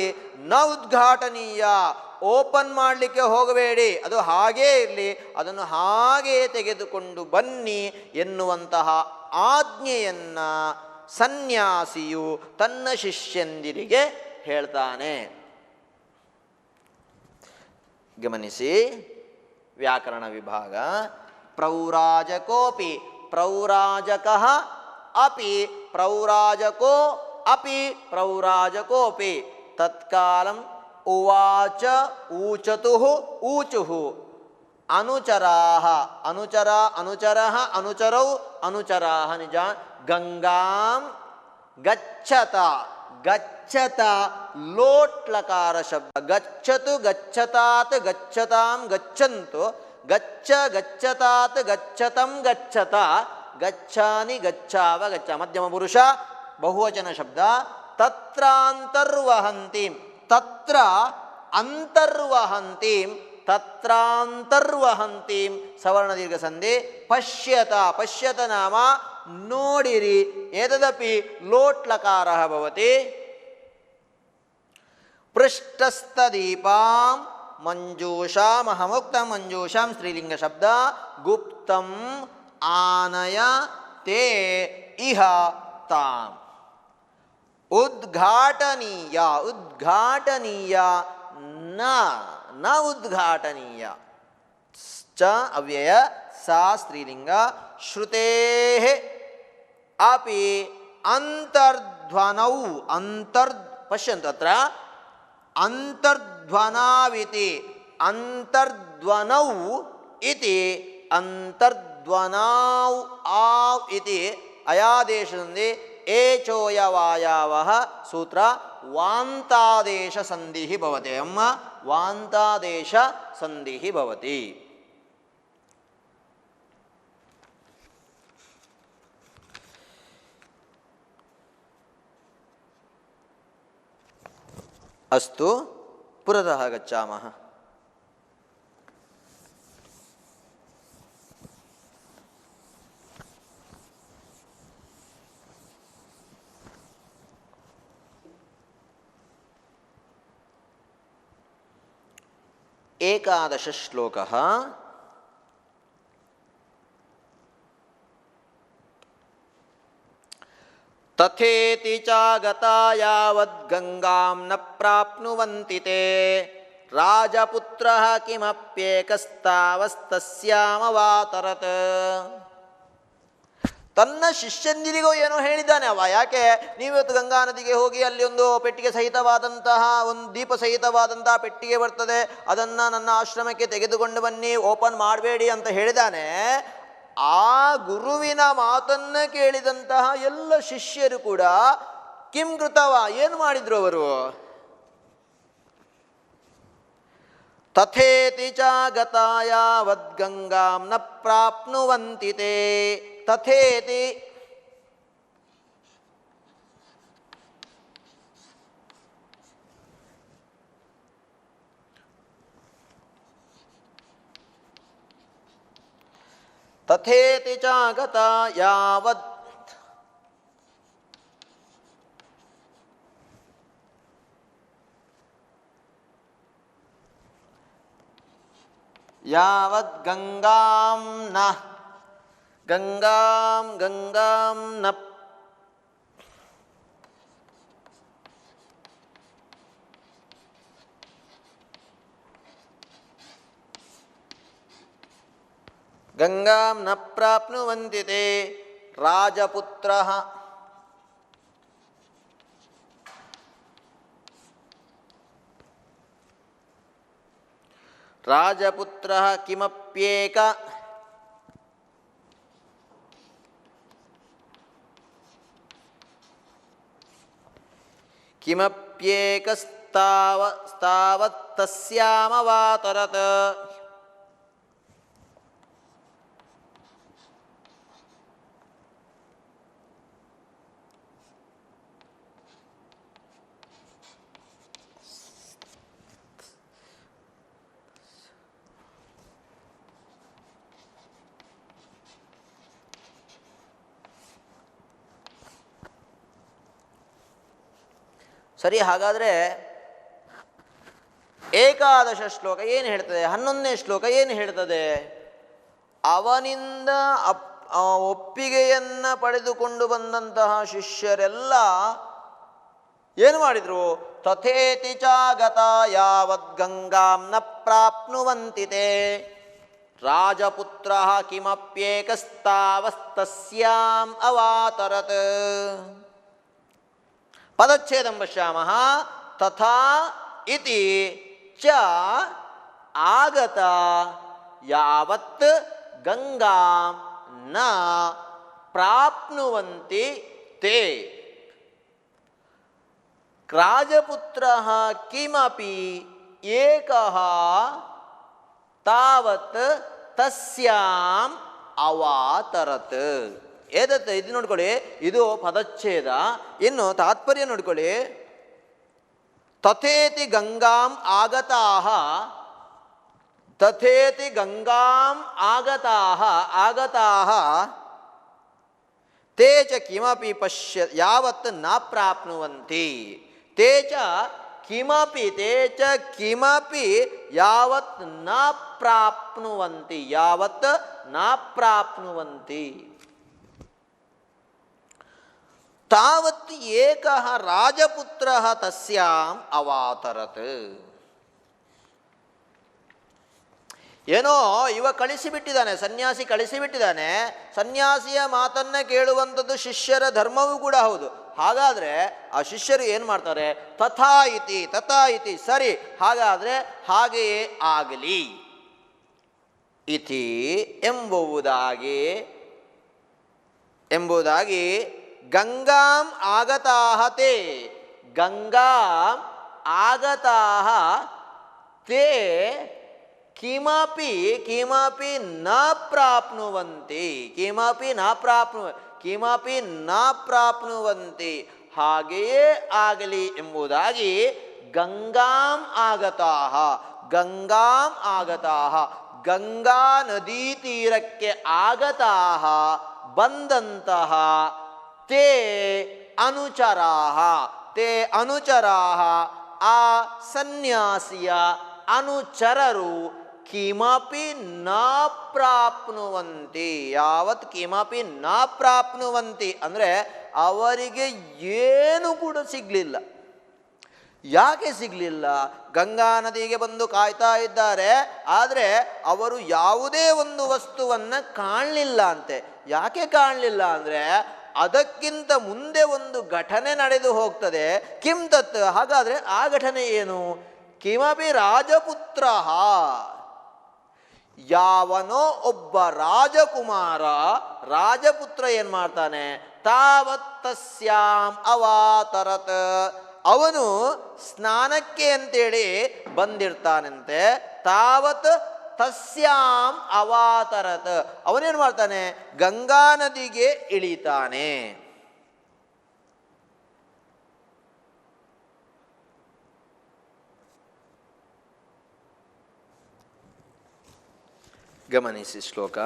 ಉದ್ಘಾಟನೀಯ, ಓಪನ್ ಮಾಡಲಿಕ್ಕೆ ಹೋಗಬೇಡಿ, ಅದು ಹಾಗೇ ಇರಲಿ, ಅದನ್ನು ಹಾಗೇ ತೆಗೆದುಕೊಂಡು ಬನ್ನಿ ಎನ್ನುವಂತಹ ಆಜ್ಞೆಯನ್ನು ಸನ್ಯಾಸಿಯು ತನ್ನ ಶಿಷ್ಯಂದಿರಿಗೆ ಹೇಳ್ತಾನೆ. ಗಮನಿಸಿ ವ್ಯಾಕರಣ ವಿಭಾಗ. ಪ್ರೌರಾಜಕೋಪಿ ಪ್ರೌರಾಜಕಃ ಅಪಿ ಪ್ರೌರಾಜಕೋ ಅಪಿ ಪ್ರೌರಾಜಕೋಪಿ ತತ್ಕಾಲಂ ಉವಾಚ ಊಚತುಃ ಊಚುಃ ಅನುಚರಾಃ ಅನುಚರ ಅನುಚರಃ ಅನುಚರೌ ಅನುಚರಾಃ ನಿಜ ಗಂಗಾಂ ಗಚ್ಚತ ಗಚ್ಚತ ಲೋಟ್ಲಕಾರ ಶಬ್ದ. ಗಚ್ಚತು ಗಚ್ಚತಾತ್ ಗಚ್ಚತಾಂ ಗಚ್ಚಂತು ಗಚ್ಚ ಗಚ್ಚತಾತ್ ಗಚ್ಚತಂ ಗಚ್ಚತ ಗಚ್ಚಾನಿ ಗಚ್ಚಾವ ಗಚ್ಚ ಮಧ್ಯಮ ಪುರುಷ ಬಹುವಚನ ಶಬ್ದ. ತತ್ರಾಂತರ್ವಹಂತೀಂ ತತ್ರ ಅಂತರ್ವಹಂತೀಂ ತತ್ರಾಂತರ್ವಹಂತೀಂ ಸವರ್ಣ ದೀರ್ಘ ಸಂಧಿ. ಪಶ್ಯತ ಪಶ್ಯತ ನಾಮ ನೋಡಿರಿ. ಏತದಪಿ ಲೋಟ್ಲಕಾರಃ ಭವತಿ. ಪೃಷ್ಟಸ್ಥದೀಪಾಂ ಮಂಜೂಷಾಮಹಮುಕ್ತ ಮಂಜೂಷಾಂ ಸ್ತ್ರೀಲಿಂಗ ಶಬ್ದ. ಗುಪ್ತಂ ಆನಯ ತೇ ಇಹ ತಾಂ. ಉದ್ಘಾಟನೀಯ ಉದ್ಘಾಟನೀಯ ನ ನ ಉದ್ಘಾಟನೀಯ ಚ ಅವ್ಯಯ ಸಾ ಸ್ತ್ರೀಲಿಂಗ. ಶ್ರುತೇಃ ಅಪಿ ಅಂತರ್ಧ್ವನೌ ಪಶ್ಯಂತು ಅತ್ರ ಅಂತರ್ಧ್ವನಾವಿತಿ ಅಂತರ್ಧ್ವನೌ ಇತಿ ಅಂತರ್ಧ್ವನೌ ಆವ್ ಇತಿ ಅಯಾದೇಶದಲ್ಲಿ ಏಚೋಯವಾಯಾವಃ ಸೂತ್ರ ವಾಂತಾದೇಶ ಸಂಧಿಃ ಭವತಿ. ಅಮ್ಮ ವಾಂತಾದೇಶ ಸಂಧಿಃ ಭವತಿ. ಅಸ್ತು ಪುರತಃ ಗಚ್ಚಾಮಃ. ಏಕಾದಶ ಶ್ಲೋಕಃ. ತಥೇತಿ ಚಾಗತಾ ಯಾವದ್ ಗಂಗಾಂ ನ ಪ್ರಾಪ್ನುವಂತಿ ತೇ ರಾಜಪುತ್ರಃ ಕಿಮಪ್ಯೇಕಸ್ತಾವಸ್ತಸ್ಯಾಮವಾತರತ್. ತನ್ನ ಶಿಷ್ಯಂದಿರಿಗೂ ಏನೋ ಹೇಳಿದ್ದಾನೆ ಅವ. ಯಾಕೆ ನೀವಿವತ್ತು ಗಂಗಾ ನದಿಗೆ ಹೋಗಿ ಅಲ್ಲಿ ಒಂದು ಪೆಟ್ಟಿಗೆ ಸಹಿತವಾದಂತಹ ಒಂದು ದೀಪ ಸಹಿತವಾದಂತಹ ಪೆಟ್ಟಿಗೆ ಬರ್ತದೆ, ಅದನ್ನು ನನ್ನ ಆಶ್ರಮಕ್ಕೆ ತೆಗೆದುಕೊಂಡು ಬನ್ನಿ, ಓಪನ್ ಮಾಡಬೇಡಿ ಅಂತ ಹೇಳಿದ್ದಾನೆ. ಆ ಗುರುವಿನ ಮಾತನ್ನು ಕೇಳಿದಂತಹ ಎಲ್ಲ ಶಿಷ್ಯರು ಕೂಡ ಕಿಂ ಕೃತವ ಏನು ಮಾಡಿದ್ರು ಅವರು? ತಥೇತಿ ಚಾಗತಾ ಯಾವದ್ ಗಂಗಾಂ ನ ಪ್ರಾಪ್ನುವಂತಿ ತೇ. ತಥೇತಿ ತಥೇತಿ ಚಾಗತಾ ಯಾವದ್ ಯಾವದ್ ಗಂಗಾಂ ನ ಗಂಗಾಂ ನ ಗಂಗಾಂ ನ ಪ್ರಾಪ್ನುವಂತಿ ತೇ ರಾಜಪುತ್ರಃ ರಾಜಪುತ್ರಃ ಕಿಮಪ್ಯೇಕ ಕಿಮಪ್ಯೇಕಸ್ತಾವತ್ತಸ್ಯಾಮವಾತರತ್. ಸರಿ, ಹಾಗಾದರೆ ಏಕಾದಶ ಶ್ಲೋಕ ಏನು ಹೇಳ್ತದೆ? 11ನೇ ಶ್ಲೋಕ ಏನು ಹೇಳ್ತದೆ? ಅವನಿಂದ ಒಪ್ಪಿಗೆಯನ್ನು ಪಡೆದುಕೊಂಡು ಬಂದಂತಹ ಶಿಷ್ಯರೆಲ್ಲ ಏನು ಮಾಡಿದರು? ತಥೇತಿ ಚಾಗತ ಯಾವದ್ ಗಂಗಾಂ ನ ಪ್ರಾಪ್ನುವಂತಿತೆ ರಾಜಪುತ್ರ ಕಿಮಪ್ಯೇಕಸ್ತಾವಸ್ತಸ್ಯಾಂ ಅವಾತರತ್. ಪದಚ್ಛೇದಂ ಪಶ್ಯಾಮಃ. ತಥಾ ಇತಿ ಚ ಆಗತ ಯಾವತ್ ಗಂಗಾಂ ನ ಪ್ರಾಪ್ನುವಂತಿ ತೇ ರಾಜಪುತ್ರಃ ಕಿಮಪಿ ಏಕಃ ತಾವತ್ ತಸ್ಯಾಂ ಅವಾತರತ್. ಏದತ್ತೆ ಇದು ನೋಡ್ಕೊಳ್ಳಿ, ಇದು ಪದಚ್ಛೇದ. ಇನ್ನು ತಾತ್ಪರ್ಯ ನೋಡ್ಕೊಳ್ಳಿ. ತಥೇತಿ ಗಂಗಾಂ ಆಗತಾಃ, ತಥೇತಿ ಗಂಗಾಂ ಆಗತಾಃ ಆಗತಾಃ ತೇ ಚ ಕಿಮಪಿ ಪಶ್ಯ ಯಾವತ್ ನ ಪ್ರಾಪ್ನುವಂತಿ. ತೇ ಚ ಕಿಮಪಿ ತೇ ಚ ಕಿಮಪಿ ಯಾವತ್ ನ ಪ್ರಾಪ್ನುವಂತಿ ಯಾವತ್ ನ ಪ್ರಾಪ್ನುವಂತಿ ತಾವತ್ ಏಕಃ ರಾಜಪುತ್ರಃ ತಸ್ಯಾಂ ಅವಾತರತ್. ಏನೋ ಇವ ಕಳಿಸಿಬಿಟ್ಟಿದ್ದಾನೆ, ಸನ್ಯಾಸಿ ಕಳಿಸಿಬಿಟ್ಟಿದ್ದಾನೆ. ಸನ್ಯಾಸಿಯ ಮಾತನ್ನೇ ಕೇಳುವಂಥದ್ದು ಶಿಷ್ಯರ ಧರ್ಮವೂ ಕೂಡ ಹೌದು. ಹಾಗಾದರೆ ಆ ಶಿಷ್ಯರು ಏನು ಮಾಡ್ತಾರೆ? ತಥಾ ಇತಿ ತಥಾ ಇತಿ, ಸರಿ ಹಾಗಾದರೆ ಹಾಗೆಯೇ ಆಗಲಿ ಇತಿ ಎಂಬುದಾಗಿ ಗಂಗಾಂ ಆಗತಾಃ ತೇ ಗಂಗಾಂ ಆಗತಾಃ ತೇ ಕಿಮಪಿ ಕಿಮಪಿ ನ ಪ್ರಾಪ್ನುವಂತಿ ಕಿಮಪಿ ನ ಪ್ರಾಪ್ನುವಂತಿ ಹಾಗೆಯೇ ಆಗಲಿ ಎಂಬುದಾಗಿ ಗಂಗಾಂ ಆಗತಾಃ ಗಂಗಾ ನದೀ ತೀರಕ್ಕೆ ಆಗತಾಃ ಬಂದಂತಹ ತೇ ಅನುಚರಾಃ ಆ ಸನ್ಯಾಸಿಯ ಅನುಚರರು ಕಿಮಪಿ ನ ಪ್ರಾಪ್ನುವಂತಿ ಯಾವತ್ ಕಿಮಪಿ ನ ಪ್ರಾಪ್ನುವಂತಿ ಅಂದರೆ ಅವರಿಗೆ ಏನು ಕೂಡ ಸಿಗಲಿಲ್ಲ. ಯಾಕೆ ಸಿಗಲಿಲ್ಲ? ಗಂಗಾ ನದಿಗೆ ಬಂದು ಕಾಯ್ತಾ ಇದ್ದಾರೆ, ಆದರೆ ಅವರು ಯಾವುದೇ ಒಂದು ವಸ್ತುವನ್ನು ಕಾಣಲಿಲ್ಲ ಅಂತೆ. ಯಾಕೆ ಕಾಣಲಿಲ್ಲ ಅಂದರೆ ಅದಕ್ಕಿಂತ ಮುಂದೆ ಒಂದು ಘಟನೆ ನಡೆದು ಹೋಗ್ತದೆ. ಕಿಂ ತತ್, ಹಾಗಾದರೆ ಆ ಘಟನೆ ಏನು? ಕಿಮಪಿ ರಾಜಪುತ್ರ, ಯಾವನೋ ಒಬ್ಬ ರಾಜಪುತ್ರ ಏನು ಮಾಡ್ತಾನೆ? ತಾವತ್ ತಸ್ಯಾಂ ಅವಾತರತ್, ಅವನು ಸ್ನಾನಕ್ಕೆ ಅಂತೇಳಿ ಬಂದಿರ್ತಾನಂತೆ. ತಾವತ್ ತಸ್ಯಾಂ ಅವಾತರತ್, ಅವನೇನು ಮಾಡ್ತಾನೆ? ಗಂಗಾ ನದಿಗೆ ಇಳಿತಾನೆ. ಗಮನಿಸಿ ಶ್ಲೋಕ.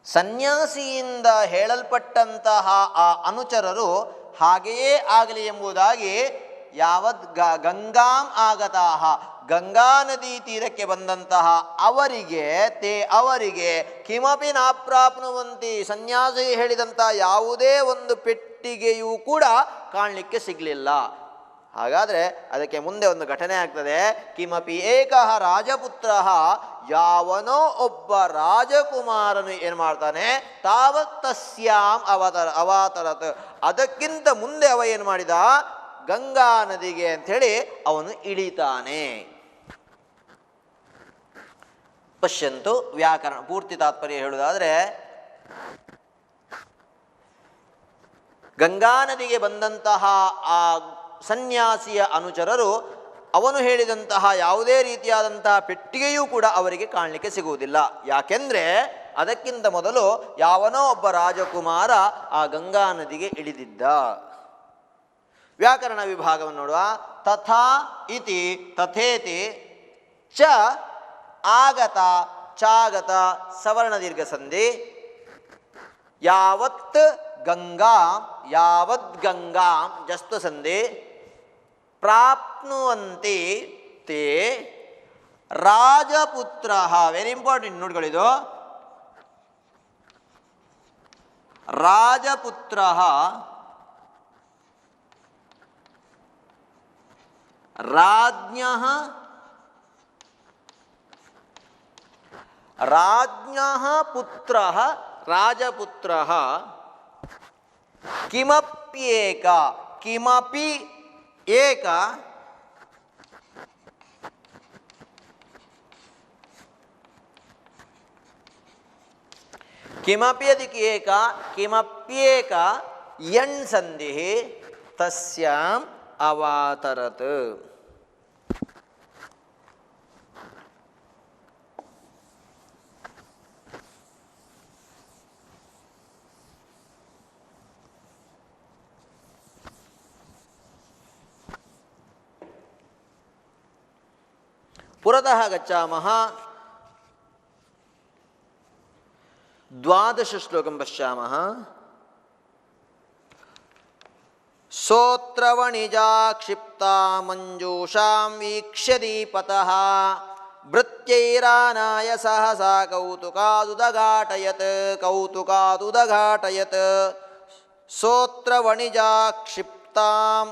ಸನ್ಯಾಸಿಯಿಂದ ಹೇಳಲ್ಪಟ್ಟಂತಹ ಆ ಅನುಚರರು ಹಾಗೆಯೇ ಆಗಲಿ ಎಂಬುದಾಗಿ ಯಾವದ್ ಗಂಗಾಂ ಆಗತಾಹ, ಗಂಗಾ ನದಿ ತೀರಕ್ಕೆ ಬಂದಂತಹ ಅವರಿಗೆ ಕಿಮಪಿ ನಾ ಪ್ರಾಪ್ನುವಂತಿ, ಸನ್ಯಾಸಿ ಹೇಳಿದಂತಹ ಯಾವುದೇ ಒಂದು ಪೆಟ್ಟಿಗೆಯೂ ಕೂಡ ಕಾಣಲಿಕ್ಕೆ ಸಿಗಲಿಲ್ಲ. ಹಾಗಾದರೆ ಅದಕ್ಕೆ ಮುಂದೆ ಒಂದು ಘಟನೆ ಆಗ್ತದೆ. ಕಿಮಪಿ ಏಕಃ ರಾಜಪುತ್ರ, ಯಾವನೋ ಒಬ್ಬ ರಾಜಕುಮಾರನು ಏನು ಮಾಡ್ತಾನೆ? ತಾವತ್ ತಸ್ಯಾಂ ಅವಾತರತ್, ಅದಕ್ಕಿಂತ ಮುಂದೆ ಅವ ಏನು ಮಾಡಿದ? ಗಂಗಾ ನದಿಗೆ ಅಂಥೇಳಿ ಅವನು ಇಳಿತಾನೆ. ಪಶ್ಯಂತು ವ್ಯಾಕರಣ ಪೂರ್ತಿ ತಾತ್ಪರ್ಯ ಹೇಳುವುದಾದರೆ, ಗಂಗಾ ನದಿಗೆ ಬಂದಂತಹ ಆ ಸನ್ಯಾಸಿಯ ಅನುಚರರು ಅವನು ಹೇಳಿದಂತಹ ಯಾವುದೇ ರೀತಿಯಾದಂತಹ ಪೆಟ್ಟಿಗೆಯೂ ಕೂಡ ಅವರಿಗೆ ಕಾಣಲಿಕ್ಕೆ ಸಿಗುವುದಿಲ್ಲ. ಯಾಕೆಂದರೆ ಅದಕ್ಕಿಂತ ಮೊದಲು ಯಾವನೋ ಒಬ್ಬ ರಾಜಕುಮಾರ ಆ ಗಂಗಾ ನದಿಗೆ ಇಳಿದಿದ್ದ. ವ್ಯಾಕರಣ ವಿಭಾಗವನ್ನು ನೋಡುವ. ತಥಾ ಇತಿ ತಥೇತಿ ಚ ಆಗತ ಚಾಗತ ಸವರ್ಣ ದೀರ್ಘ ಸಂಧಿ. ಯಾವತ್ ಗಂಗಾ ಯಾವದ್ ಗಂಗಾ ಜಸ್ತು ಸಂಧಿ ಪ್ರಾಪ್ನುವಂತಿ ತೇ ರಾಜಪುತ್ರ. Very important ನೋಡ್ಕೊಳ್ಳಿದು. ರಾಜಪುತ್ರ ರಾಜ್ಞಃ ರಾಜ್ಞಃ ಪುತ್ರಃ ರಾಜಪುತ್ರಃ ಕಿಮಪ್ಯೇಕ ಕಿಮಪಿ ಏಕ ಕಿಮಪಿ ಅದಕ್ಕೆ ಏಕ ಕಿಮಪ್ಯೇಕ ಯಣ್ ಸಂಧಿ ತಸ್ಯಾಂ ಅವಾತರತ್. पुरतः गच्छामः. 12 श्लोकं पश्यामः. सोत्रवणिजा क्षिप्ता मञ्जूषां वीक्ष्य दीपतः भृत्यैरानाय सहसा कौतुकादुदघाटयत् सोत्रवणिजा क्षिप्तां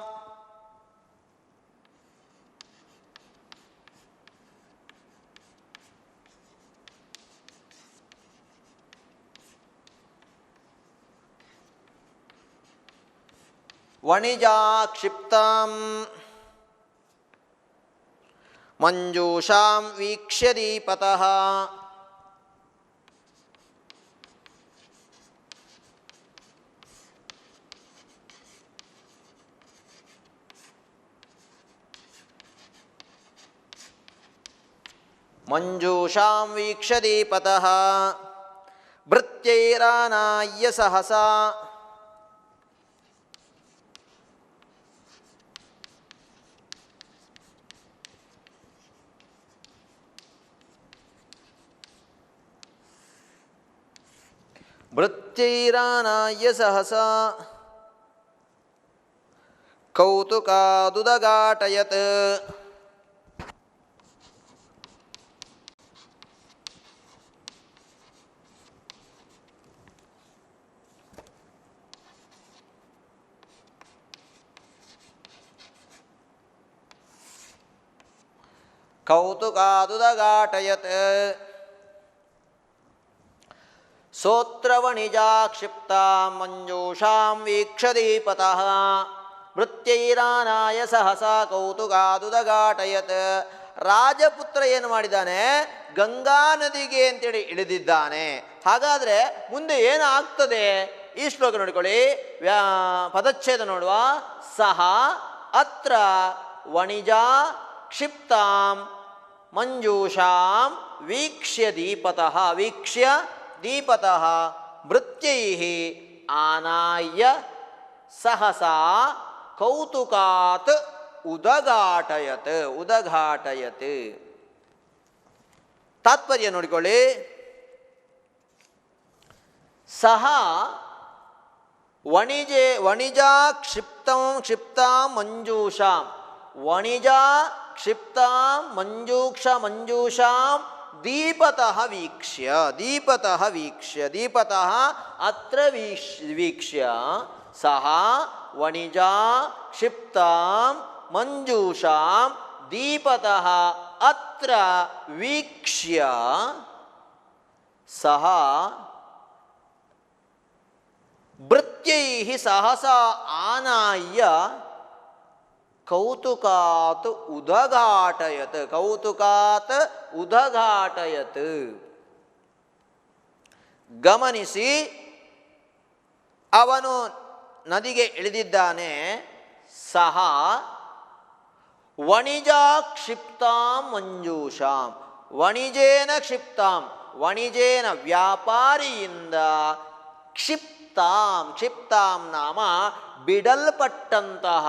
वणिजा क्षिप्तां मंजूषां वीक्ष्य दीपतः मंजूषां वीक्ष्य दीपतः भृत्यैरानाय्य सहसा भृत्यैरानाय्य सहसा कौतुकादुदघाटयत् कौतुकादुदघाटयत् सोत्रवणिजा क्षिप्ता मंजूषां वीक्ष्य दीपतः भृत्यैरानाय सहसा कौतुकादुदघाटयत्. ರಾಜಪುತ್ರ ಏನು ಮಾಡಿದ್ದಾನೆ? ಗಂಗಾ ನದಿಗೆ ಅಂತೇಳಿ ಇಳಿದಿದ್ದಾನೆ. ಹಾಗಾದರೆ ಮುಂದೆ ಏನಾಗ್ತದೆ ಈ ಶ್ಲೋಕ ನೋಡಿಕೊಳ್ಳಿ. ಪದಚ್ಛೇದ ನೋಡುವ. ಸಹ ಅತ್ರ ವಣಿಜಾ ಕ್ಷಿಪ್ತಾಂ ಮಂಜೂಷಾಂ ವೀಕ್ಷ್ಯ ದೀಪತಃ दीपतः भृत्यैः आनाय्य सहसा कौतुकात् उदघाटयत् तात्पर्य नोडिಕೊಳ್ಳಿ. सह वणिजा क्षिप्तां मंजूषां वणिजा क्षिप्तां मंजूषां दीपतः अत्र वीक्ष्य सह वणिजा क्षिप्तां मंजूषां दीपतः अत्र वीक्ष्य सह भृत्यैः सहसा आनाय्य कौतुकात् उदघाटयत्. ಗಮನಿಸಿ, ಅವನು ನದಿಗೆ ಇಳಿದಿದ್ದಾನೆ. ಸಹ ವಣಿಜಾ ಕ್ಷಿಪ್ತಾಂ ಮಂಜೂಷಾಂ ವಣಿಜೇನ ಕ್ಷಿಪ್ತಾಂ ವಣಿಜೇನ ವ್ಯಾಪಾರಿಯಿಂದ ಕ್ಷಿಪ್ತಾಂ ನಾಮ ಬಿಡಲ್ಪಟ್ಟಂತಹ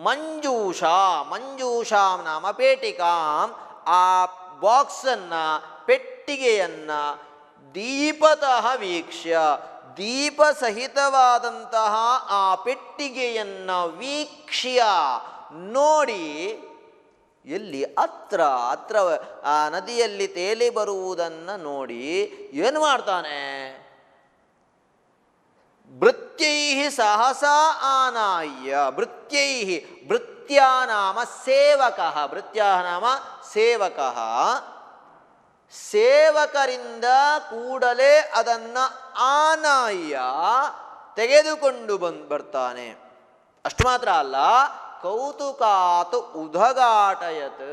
ಮಂಜೂಷಾಂ ನಾಮ ಪೇಟಿಕಾಂ ಆ ಬಾಕ್ಸನ್ನು ಪೆಟ್ಟಿಗೆಯನ್ನು ದೀಪತಃ ವೀಕ್ಷ್ಯ ದೀಪ ಸಹಿತವಾದಂತಹ ಆ ಪೆಟ್ಟಿಗೆಯನ್ನು ವೀಕ್ಷ್ಯ ನೋಡಿ, ಎಲ್ಲಿ ಹತ್ರ ಆ ನದಿಯಲ್ಲಿ ತೇಲಿ ಬರುವುದನ್ನು ನೋಡಿ ಏನು ಮಾಡ್ತಾನೆ? ಭೃತ್ಯೈಹಿ ಸಹಸಾ ಆನಾಯ್ಯ, ಭೃತ್ಯೈಹಿ, ಭೃತ್ಯಾನಾಮ ಸೇವಕಃ, ಭೃತ್ಯಾನಾಮ ಸೇವಕಃ, ಸೇವಕರಿಂದ ಕೂಡಲೇ ಅದನ್ನು ಆನಾಯ್ಯ ತೆಗೆದುಕೊಂಡು ಬರ್ತಾನೆ. ಅಷ್ಟು ಮಾತ್ರ ಅಲ್ಲ, ಕೌತುಕಾತ್ ಉದಘಾಟಯತ್,